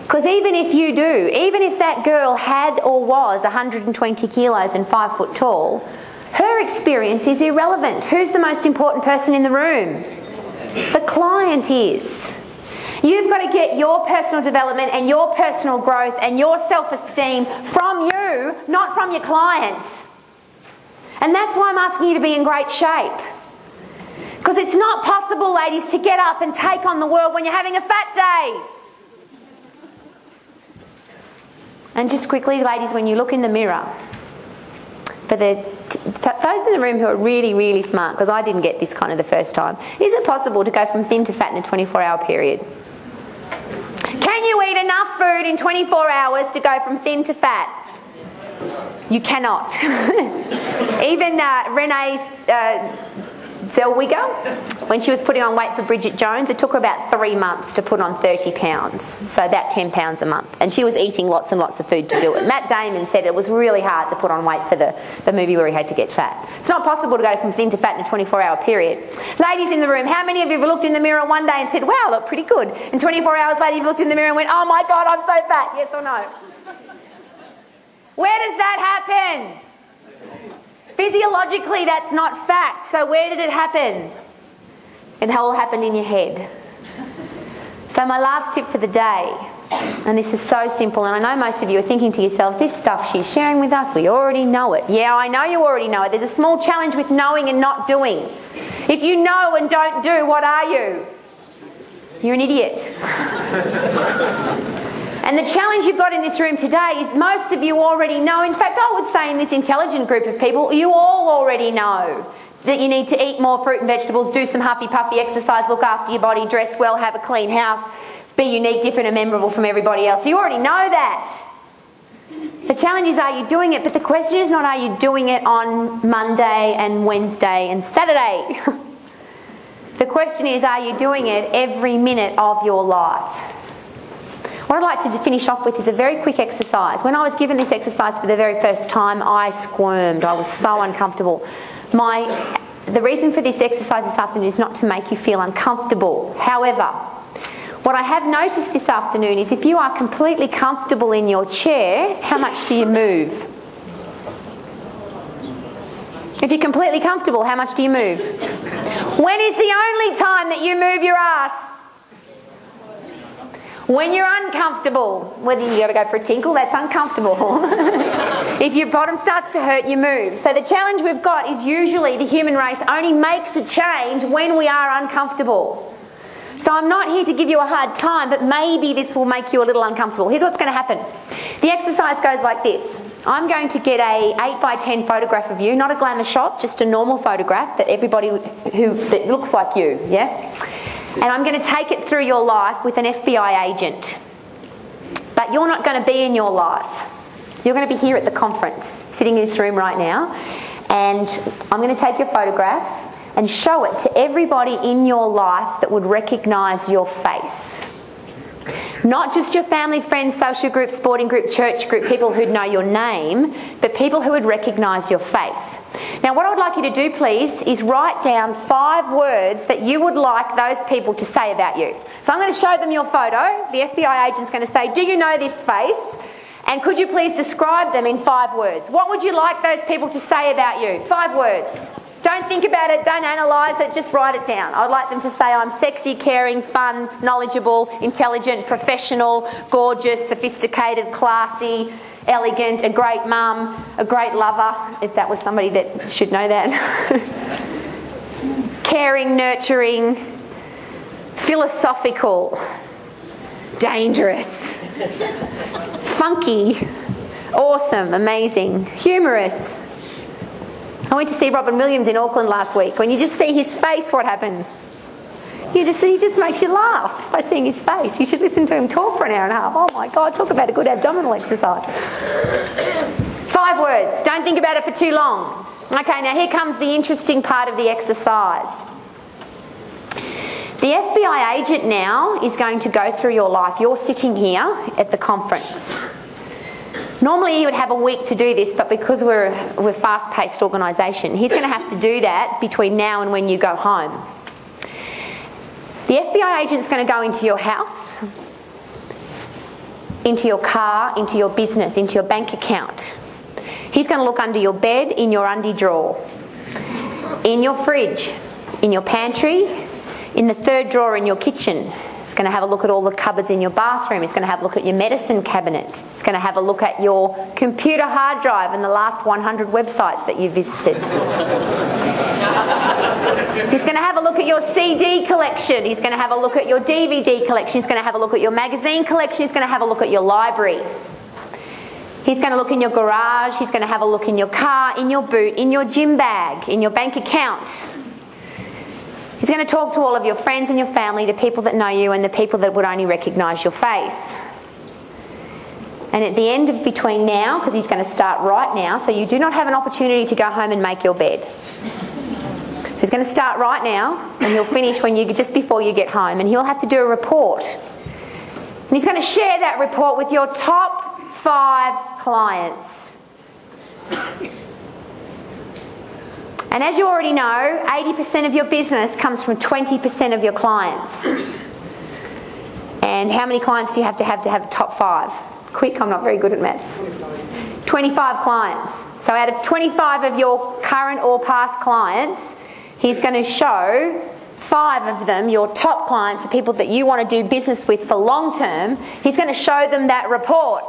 Because even if you do, even if that girl had or was 120 kilos and 5 foot tall, her experience is irrelevant. Who's the most important person in the room? The client is. You've got to get your personal development and your personal growth and your self-esteem from you, not from your clients. And that's why I'm asking you to be in great shape. Because it's not possible, ladies, to get up and take on the world when you're having a fat day. And just quickly, ladies, when you look in the mirror, for those in the room who are really, really smart, because I didn't get this kind of the first time, is it possible to go from thin to fat in a 24-hour period? Can you eat enough food in 24 hours to go from thin to fat? You cannot. Even Renee Zellweger, when she was putting on weight for Bridget Jones, it took her about 3 months to put on 30 pounds, so about 10 pounds a month. And she was eating lots and lots of food to do it. Matt Damon said it was really hard to put on weight for the movie where he had to get fat. It's not possible to go from thin to fat in a 24-hour period. Ladies in the room, how many of you have looked in the mirror one day and said, "Wow, I look pretty good," and 24 hours later you've looked in the mirror and went, "Oh my God, I'm so fat"? Yes or no? Where does that happen? Physiologically, that's not fact. So where did it happen? It all happened in your head. So my last tip for the day, and this is so simple, and I know most of you are thinking to yourself, this stuff she's sharing with us, we already know it. Yeah, I know you already know it. There's a small challenge with knowing and not doing. If you know and don't do, what are you? You're an idiot. And the challenge you've got in this room today is most of you already know. In fact, I would say in this intelligent group of people, you all already know that you need to eat more fruit and vegetables, do some huffy-puffy exercise, look after your body, dress well, have a clean house, be unique, different and memorable from everybody else. You already know that. The challenge is, are you doing it? But the question is not, are you doing it on Monday and Wednesday and Saturday? The question is, are you doing it every minute of your life? What I'd like to finish off with is a very quick exercise. When I was given this exercise for the very first time, I squirmed. I was so uncomfortable. The reason for this exercise this afternoon is not to make you feel uncomfortable. However, what I have noticed this afternoon is if you are completely comfortable in your chair, how much do you move? If you're completely comfortable, how much do you move? When is the only time that you move your ass? When you're uncomfortable. Whether you got to go for a tinkle, that's uncomfortable. If your bottom starts to hurt, you move. So the challenge we've got is usually the human race only makes a change when we are uncomfortable. So I'm not here to give you a hard time, but maybe this will make you a little uncomfortable. Here's what's going to happen. The exercise goes like this. I'm going to get a 8x10 photograph of you, not a glamour shot, just a normal photograph that everybody that looks like you, yeah? And I'm going to take it through your life with an FBI agent. But you're not going to be in your life. You're going to be here at the conference, sitting in this room right now. And I'm going to take your photograph. and show it to everybody in your life that would recognise your face. Not just your family, friends, social group, sporting group, church group, people who'd know your name, but people who would recognise your face. Now, what I would like you to do, please, is write down 5 words that you would like those people to say about you. So I'm going to show them your photo. The FBI agent's going to say, do you know this face? And could you please describe them in 5 words? What would you like those people to say about you? 5 words. Don't think about it, don't analyse it, just write it down. I'd like them to say I'm sexy, caring, fun, knowledgeable, intelligent, professional, gorgeous, sophisticated, classy, elegant, a great mum, a great lover, if that was somebody that should know that. Caring, nurturing, philosophical, dangerous, funky, awesome, amazing, humorous. I went to see Robin Williams in Auckland last week. When you just see his face, what happens? He just makes you laugh just by seeing his face. You should listen to him talk for an hour and a half. Oh my God, talk about a good abdominal exercise. 5 words. Don't think about it for too long. Okay, now here comes the interesting part of the exercise. The FBI agent now is going to go through your life. You're sitting here at the conference. Normally you would have a week to do this, but because we're a fast-paced organisation, he's going to have to do that between now and when you go home. The FBI agent's going to go into your house, into your car, into your business, into your bank account. He's going to look under your bed, in your undie drawer, in your fridge, in your pantry, in the 3rd drawer in your kitchen. It's going to have a look at all the cupboards in your bathroom. It's going to have a look at your medicine cabinet. It's going to have a look at your computer hard drive and the last 100 websites that you visited. He's going to have a look at your CD collection. He's going to have a look at your DVD collection. He's going to have a look at your magazine collection. He's going to have a look at your library. He's going to look in your garage. He's going to have a look in your car, in your boot, in your gym bag, in your bank account. He's going to talk to all of your friends and your family, the people that know you and the people that would only recognise your face. And at the end of between now, because he's going to start right now, so you do not have an opportunity to go home and make your bed. So he's going to start right now and he'll finish just before you get home, and he'll have to do a report. And he's going to share that report with your top 5 clients. And as you already know, 80% of your business comes from 20% of your clients. And how many clients do you have to have a top 5? Quick, I'm not very good at maths. 25 clients. So out of 25 of your current or past clients, he's going to show 5 of them, your top clients, the people that you want to do business with for long term, he's going to show them that report.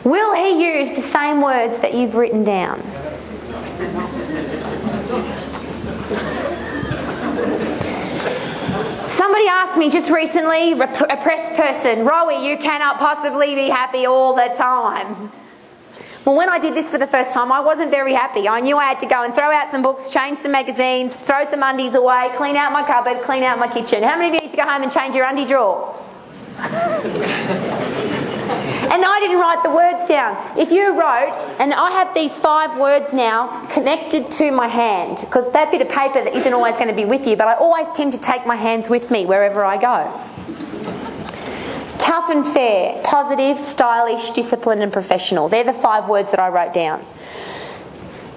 Will he use the same words that you've written down? Somebody asked me just recently, a press person, Rowie, you cannot possibly be happy all the time. Well, when I did this for the first time, I wasn't very happy. I knew I had to go and throw out some books, change some magazines, throw some undies away, clean out my cupboard, clean out my kitchen. How many of you need to go home and change your undie drawer? And I didn't write the words down. If you wrote, and I have these 5 words now connected to my hand, because that bit of paper that isn't always going to be with you, but I always tend to take my hands with me wherever I go. Tough and fair, positive, stylish, disciplined and professional. They're the 5 words that I wrote down.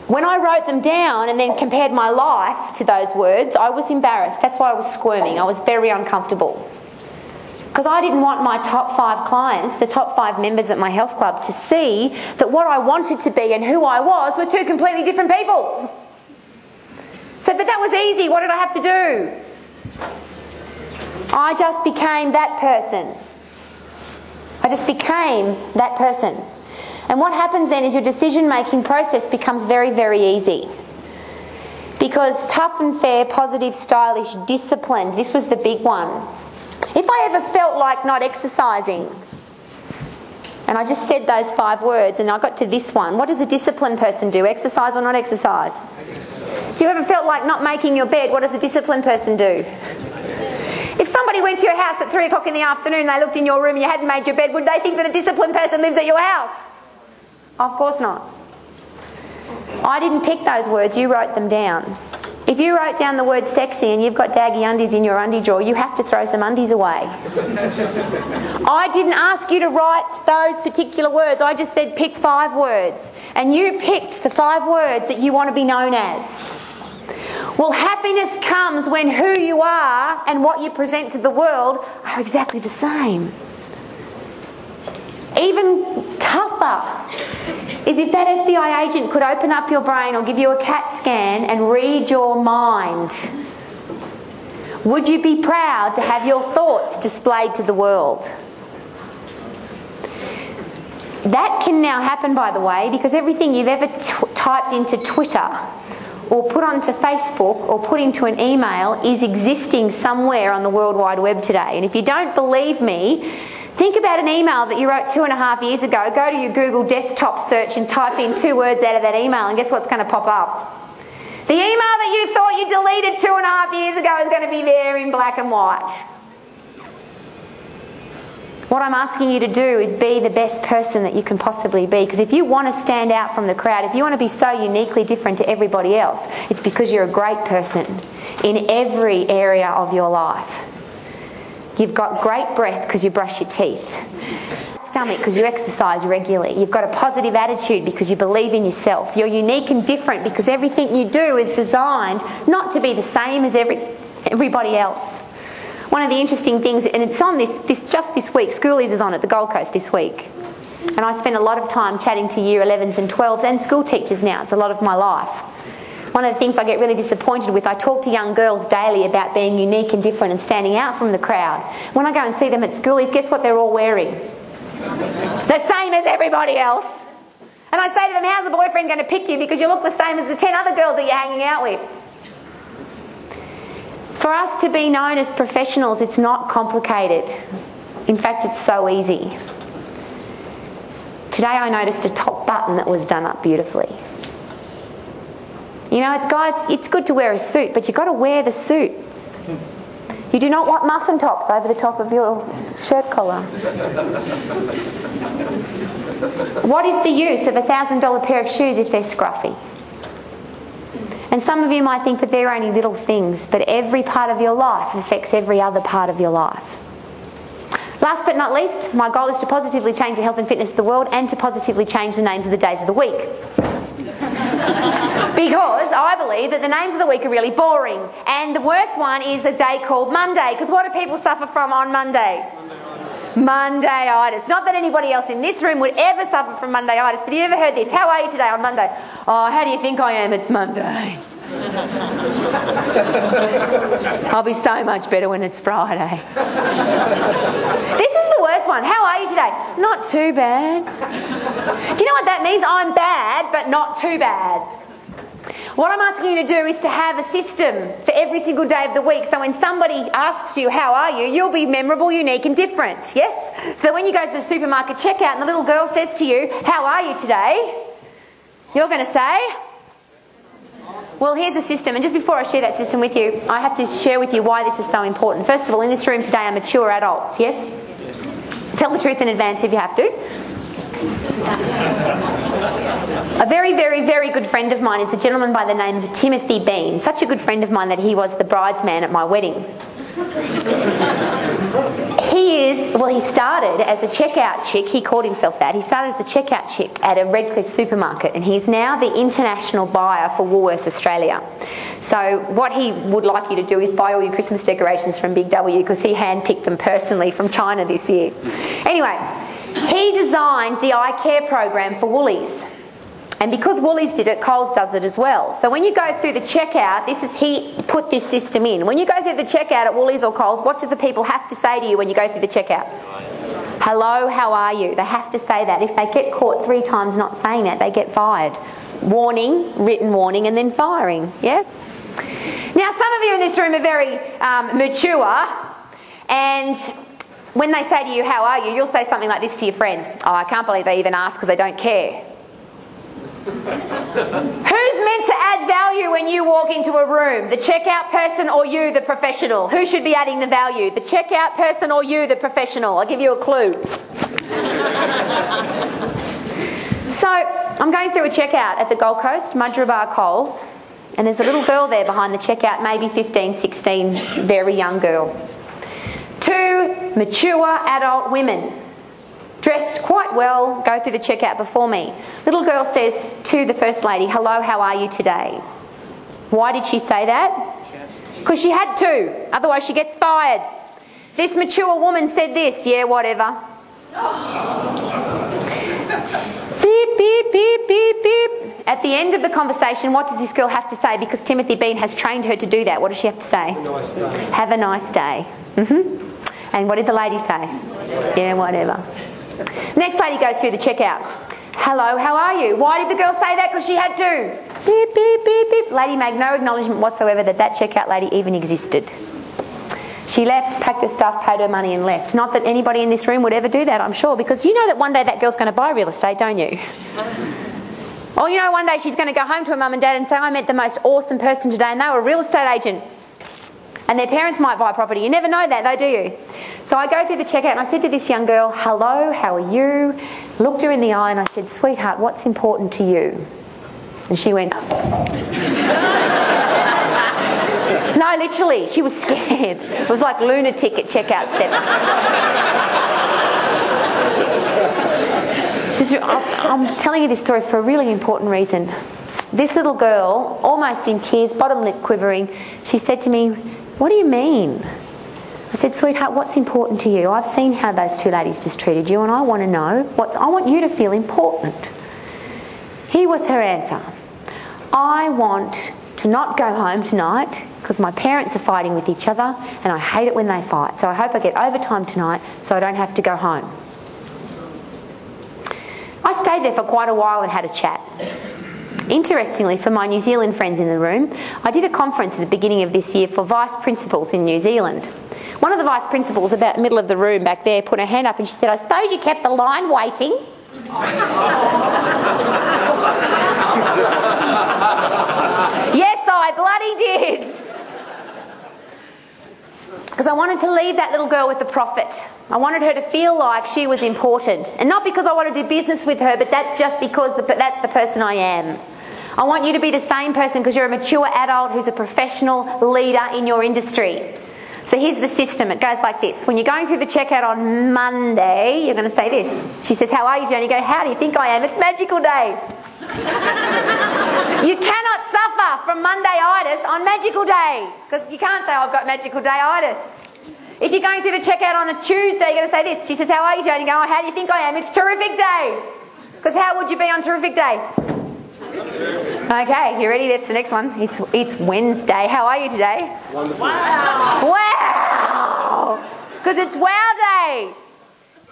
When I wrote them down and then compared my life to those words, I was embarrassed. That's why I was squirming. I was very uncomfortable. Because I didn't want my top 5 clients, the top 5 members at my health club, to see that what I wanted to be and who I was were 2 completely different people. So, but that was easy. What did I have to do? I just became that person. I just became that person. And what happens then is your decision-making process becomes very, very easy. Because tough and fair, positive, stylish, disciplined, this was the big one. If I ever felt like not exercising, and I just said those 5 words and I got to this one, what does a disciplined person do? Exercise or not exercise? If you ever felt like not making your bed, what does a disciplined person do? If somebody went to your house at 3 o'clock in the afternoon and they looked in your room and you hadn't made your bed, would they think that a disciplined person lives at your house? Of course not. I didn't pick those words, you wrote them down. If you wrote down the word sexy and you've got daggy undies in your undie drawer, you have to throw some undies away. I didn't ask you to write those particular words. I just said pick 5 words. And you picked the 5 words that you want to be known as. Well, happiness comes when who you are and what you present to the world are exactly the same. Even tougher is if that FBI agent could open up your brain or give you a CAT scan and read your mind. Would you be proud to have your thoughts displayed to the world? That can now happen, by the way, because everything you've ever typed into Twitter or put onto Facebook or put into an email is existing somewhere on the World Wide Web today. And if you don't believe me, think about an email that you wrote 2.5 years ago. Go to your Google desktop search and type in 2 words out of that email, and guess what's going to pop up? The email that you thought you deleted 2.5 years ago is going to be there in black and white. What I'm asking you to do is be the best person that you can possibly be, because if you want to stand out from the crowd, if you want to be so uniquely different to everybody else, it's because you're a great person in every area of your life. You've got great breath because you brush your teeth. Stomach because you exercise regularly. You've got a positive attitude because you believe in yourself. You're unique and different because everything you do is designed not to be the same as everybody else. One of the interesting things, and it's on just this week, Schoolies is on at the Gold Coast this week. And I spend a lot of time chatting to year 11s and 12s and school teachers now. It's a lot of my life. One of the things I get really disappointed with, I talk to young girls daily about being unique and different and standing out from the crowd. When I go and see them at schoolies, guess what they're all wearing? The same as everybody else. And I say to them, how's a boyfriend going to pick you because you look the same as the 10 other girls that you're hanging out with? For us to be known as professionals, it's not complicated. In fact, it's so easy. Today I noticed a top button that was done up beautifully. You know, guys, it's good to wear a suit, but you've got to wear the suit. You do not want muffin tops over the top of your shirt collar. What is the use of a $1,000 pair of shoes if they're scruffy? And some of you might think that they're only little things, but every part of your life affects every other part of your life. Last but not least, my goal is to positively change the health and fitness of the world and to positively change the names of the days of the week. Because I believe that the names of the week are really boring. And the worst one is a day called Monday. Because what do people suffer from on Monday? Monday-itis. Not that anybody else in this room would ever suffer from Monday-itis, but have you ever heard this? How are you today on Monday? Oh, how do you think I am? It's Monday. I'll be so much better when it's Friday. This is the worst one. How are you today? Not too bad. Do you know what that means? I'm bad, but not too bad. What I'm asking you to do is to have a system for every single day of the week, so when somebody asks you, how are you, you'll be memorable, unique and different, yes? So when you go to the supermarket checkout and the little girl says to you, how are you today? You're going to say, well, here's a system. And just before I share that system with you, I have to share with you why this is so important. First of all, in this room today are mature adults, yes? Tell the truth in advance if you have to. A very, very, very good friend of mine is a gentleman by the name of Timothy Bean. Such a good friend of mine that he was the bridesman at my wedding. He started as a checkout chick. He called himself that. He started as a checkout chick at a Redcliffe supermarket, and he's now the international buyer for Woolworths Australia. So what he would like you to do is buy all your Christmas decorations from Big W, because he handpicked them personally from China this year. Anyway, he designed the eye care program for Woolies. And because Woolies did it, Coles does it as well. So when you go through the checkout, he put this system in. When you go through the checkout at Woolies or Coles, what do the people have to say to you when you go through the checkout? Hello, how are you? They have to say that. If they get caught 3 times not saying that, they get fired. Warning, written warning, and then firing. Yeah? Now, some of you in this room are very mature, and when they say to you, how are you, you'll say something like this to your friend. Oh, I can't believe they even ask because they don't care. Who's meant to add value when you walk into a room? The checkout person or you, the professional? Who should be adding the value? The checkout person or you, the professional? I'll give you a clue. So, I'm going through a checkout at the Gold Coast, Mudgeeraba Coles, and there's a little girl there behind the checkout, maybe 15, 16, very young girl. Two mature adult women, dressed quite well, go through the checkout before me. Little girl says to the First Lady, "Hello, how are you today?" Why did she say that? Because she had to, otherwise she gets fired. This mature woman said this, "Yeah, whatever." Beep, beep, beep, beep, beep. At the end of the conversation, what does this girl have to say? Because Timothy Bean has trained her to do that. What does she have to say? Have a nice day. Have a nice day. And what did the lady say? Yeah, whatever. Next lady goes through the checkout. "Hello, how are you?" Why did the girl say that? Because she had to. Beep, beep, beep, beep. Lady made no acknowledgement whatsoever that that checkout lady even existed. She left, packed her stuff, paid her money and left. Not that anybody in this room would ever do that, I'm sure, because you know that one day that girl's going to buy real estate, don't you? Or you know one day she's going to go home to her mum and dad and say, "I met the most awesome person today and they were a real estate agent." And their parents might buy property. You never know that though, do you? So I go through the checkout and I said to this young girl, "Hello, how are you?" Looked her in the eye and I said, "Sweetheart, what's important to you?" And she went... No, literally, she was scared. It was like lunatic at checkout 7. I'm telling you this story for a really important reason. This little girl, almost in tears, bottom lip quivering, she said to me, "What do you mean?" I said, "Sweetheart, what's important to you? I've seen how those two ladies just treated you and I want to know, I want you to feel important." Here was her answer. "I want to not go home tonight because my parents are fighting with each other and I hate it when they fight. So I hope I get overtime tonight so I don't have to go home." I stayed there for quite a while and had a chat. Interestingly, for my New Zealand friends in the room, I did a conference at the beginning of this year for vice principals in New Zealand. One of the vice principals, about the middle of the room back there, put her hand up and she said, "I suppose you kept the line waiting?" Yes, I bloody did. Because I wanted to leave that little girl with the prophet. I wanted her to feel like she was important. And not because I want to do business with her, but that's just because that's the person I am. I want you to be the same person because you're a mature adult who's a professional leader in your industry. So here's the system. It goes like this. When you're going through the checkout on Monday, you're going to say this. She says, "How are you, Jen?" You go, "How do you think I am? It's magical day." You cannot suffer from Monday-itis on magical day because you can't say, "I've got magical day-itis." If you're going through the checkout on a Tuesday, you're going to say this. She says, "How are you, Jane?" You go, "Oh, how do you think I am? It's terrific day." Because how would you be on terrific day? Okay, you ready? That's the next one. It's Wednesday. How are you today? Wonderful. Wow! Because it's Wow Day.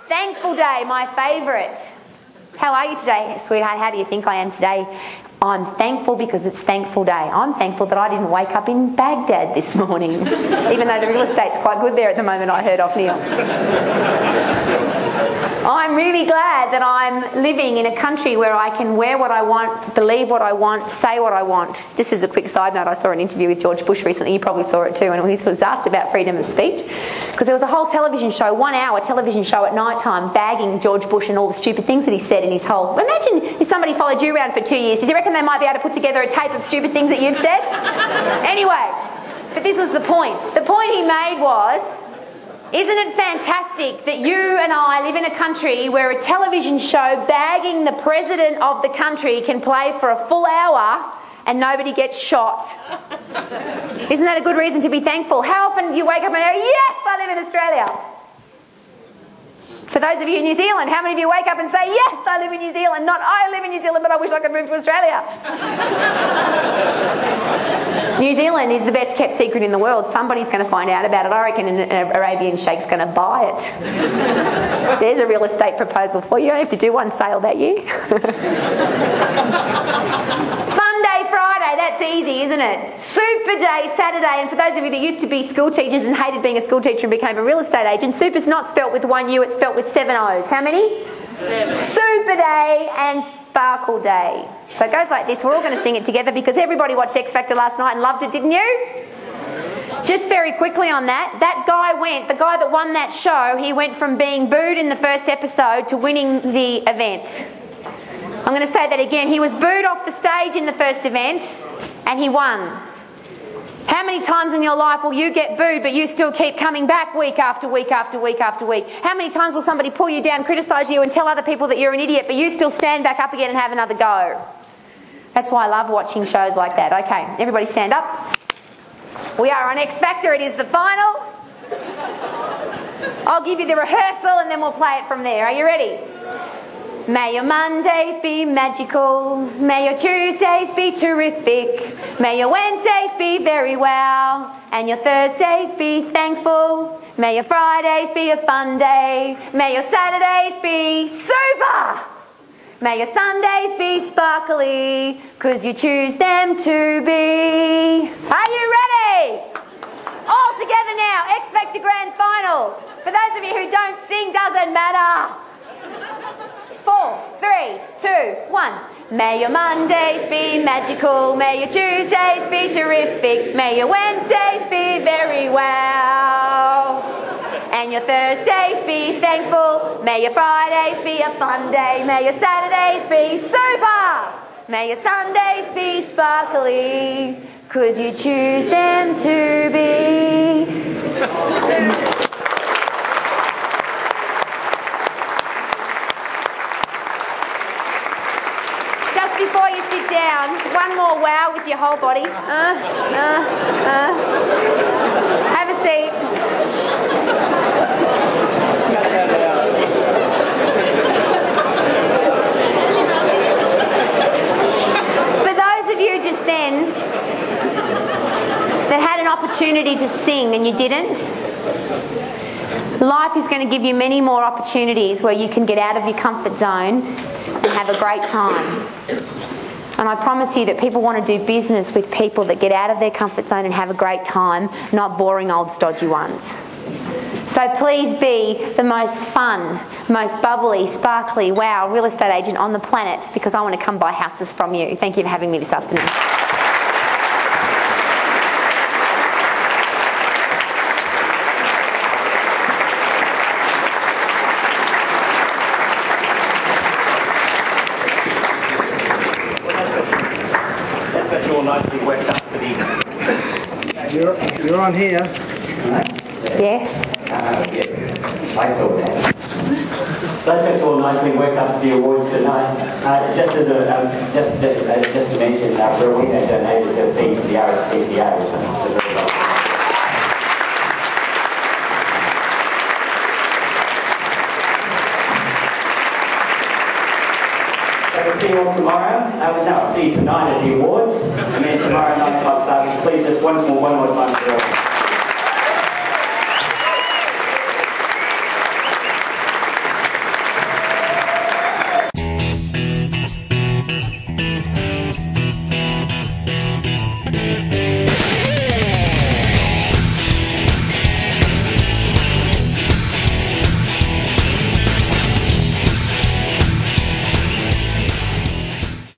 Thankful Day, my favourite. How are you today, sweetheart? How do you think I am today? I'm thankful because it's Thankful Day. I'm thankful that I didn't wake up in Baghdad this morning, even though the real estate's quite good there at the moment, I heard off Neil. I'm really glad that I'm living in a country where I can wear what I want, believe what I want, say what I want. Just as a quick side note, I saw an interview with George Bush recently. You probably saw it too, and he was asked about freedom of speech because there was a whole television show, 1 hour television show at night time, bagging George Bush and all the stupid things that he said in his whole... Imagine if somebody followed you around for 2 years. Do you reckon they might be able to put together a tape of stupid things that you've said? Anyway, but this was the point. The point he made was... Isn't it fantastic that you and I live in a country where a television show bagging the president of the country can play for a full hour and nobody gets shot? Isn't that a good reason to be thankful? How often do you wake up and go, "Yes, I live in Australia"? For those of you in New Zealand, how many of you wake up and say, "Yes, I live in New Zealand"? Not, "I live in New Zealand, but I wish I could move to Australia"? New Zealand is the best kept secret in the world. Somebody's going to find out about it. I reckon an Arabian Sheikh's going to buy it. There's a real estate proposal for you. You don't have to do one sale that year. Monday, Friday, that's easy, isn't it? Super Day, Saturday, and for those of you that used to be school teachers and hated being a school teacher and became a real estate agent, super's not spelt with 1 U, it's spelt with 7 O's. How many? 7. Super Day and Sparkle Day. So it goes like this. We're all going to sing it together because everybody watched X Factor last night and loved it, didn't you? Just very quickly on that, the guy that won that show, he went from being booed in the first episode to winning the event. I'm going to say that again. He was booed off the stage in the first event and he won. How many times in your life will you get booed but you still keep coming back week after week after week after week? How many times will somebody pull you down, criticise you and tell other people that you're an idiot but you still stand back up again and have another go? That's why I love watching shows like that. Okay, everybody stand up. We are on X Factor. It is the final. I'll give you the rehearsal and then we'll play it from there. Are you ready? May your Mondays be magical. May your Tuesdays be terrific. May your Wednesdays be very wow. And your Thursdays be thankful. May your Fridays be a fun day. May your Saturdays be super. May your Sundays be sparkly, 'cause you choose them to be. Are you ready? All together now, X Factor Grand Final. For those of you who don't sing, doesn't matter. 4, 3, 2, 1. May your Mondays be magical. May your Tuesdays be terrific. May your Wednesdays be very wow. And your Thursdays be thankful. May your Fridays be a fun day. May your Saturdays be super. May your Sundays be sparkly. Could you choose them to be? Just before you sit down, one more wow with your whole body. Have a seat. For those of you just then that had an opportunity to sing and you didn't, life is going to give you many more opportunities where you can get out of your comfort zone and have a great time. And I promise you that people want to do business with people that get out of their comfort zone and have a great time, not boring old stodgy ones. So please be the most fun, most bubbly, sparkly, wow real estate agent on the planet, because I want to come buy houses from you. Thank you for having me this afternoon. That's got you all nicely worked up for the... You're on here. Yes. Yes, I saw that. That's got you all nicely worked up for the awards tonight. Just to mention, Rowena donated her fee to the RSPCA, which I think is a very well. So we'll see you all tomorrow. No, I'll see you tonight at the awards, and then tomorrow 9 o'clock starting. Please just one more time.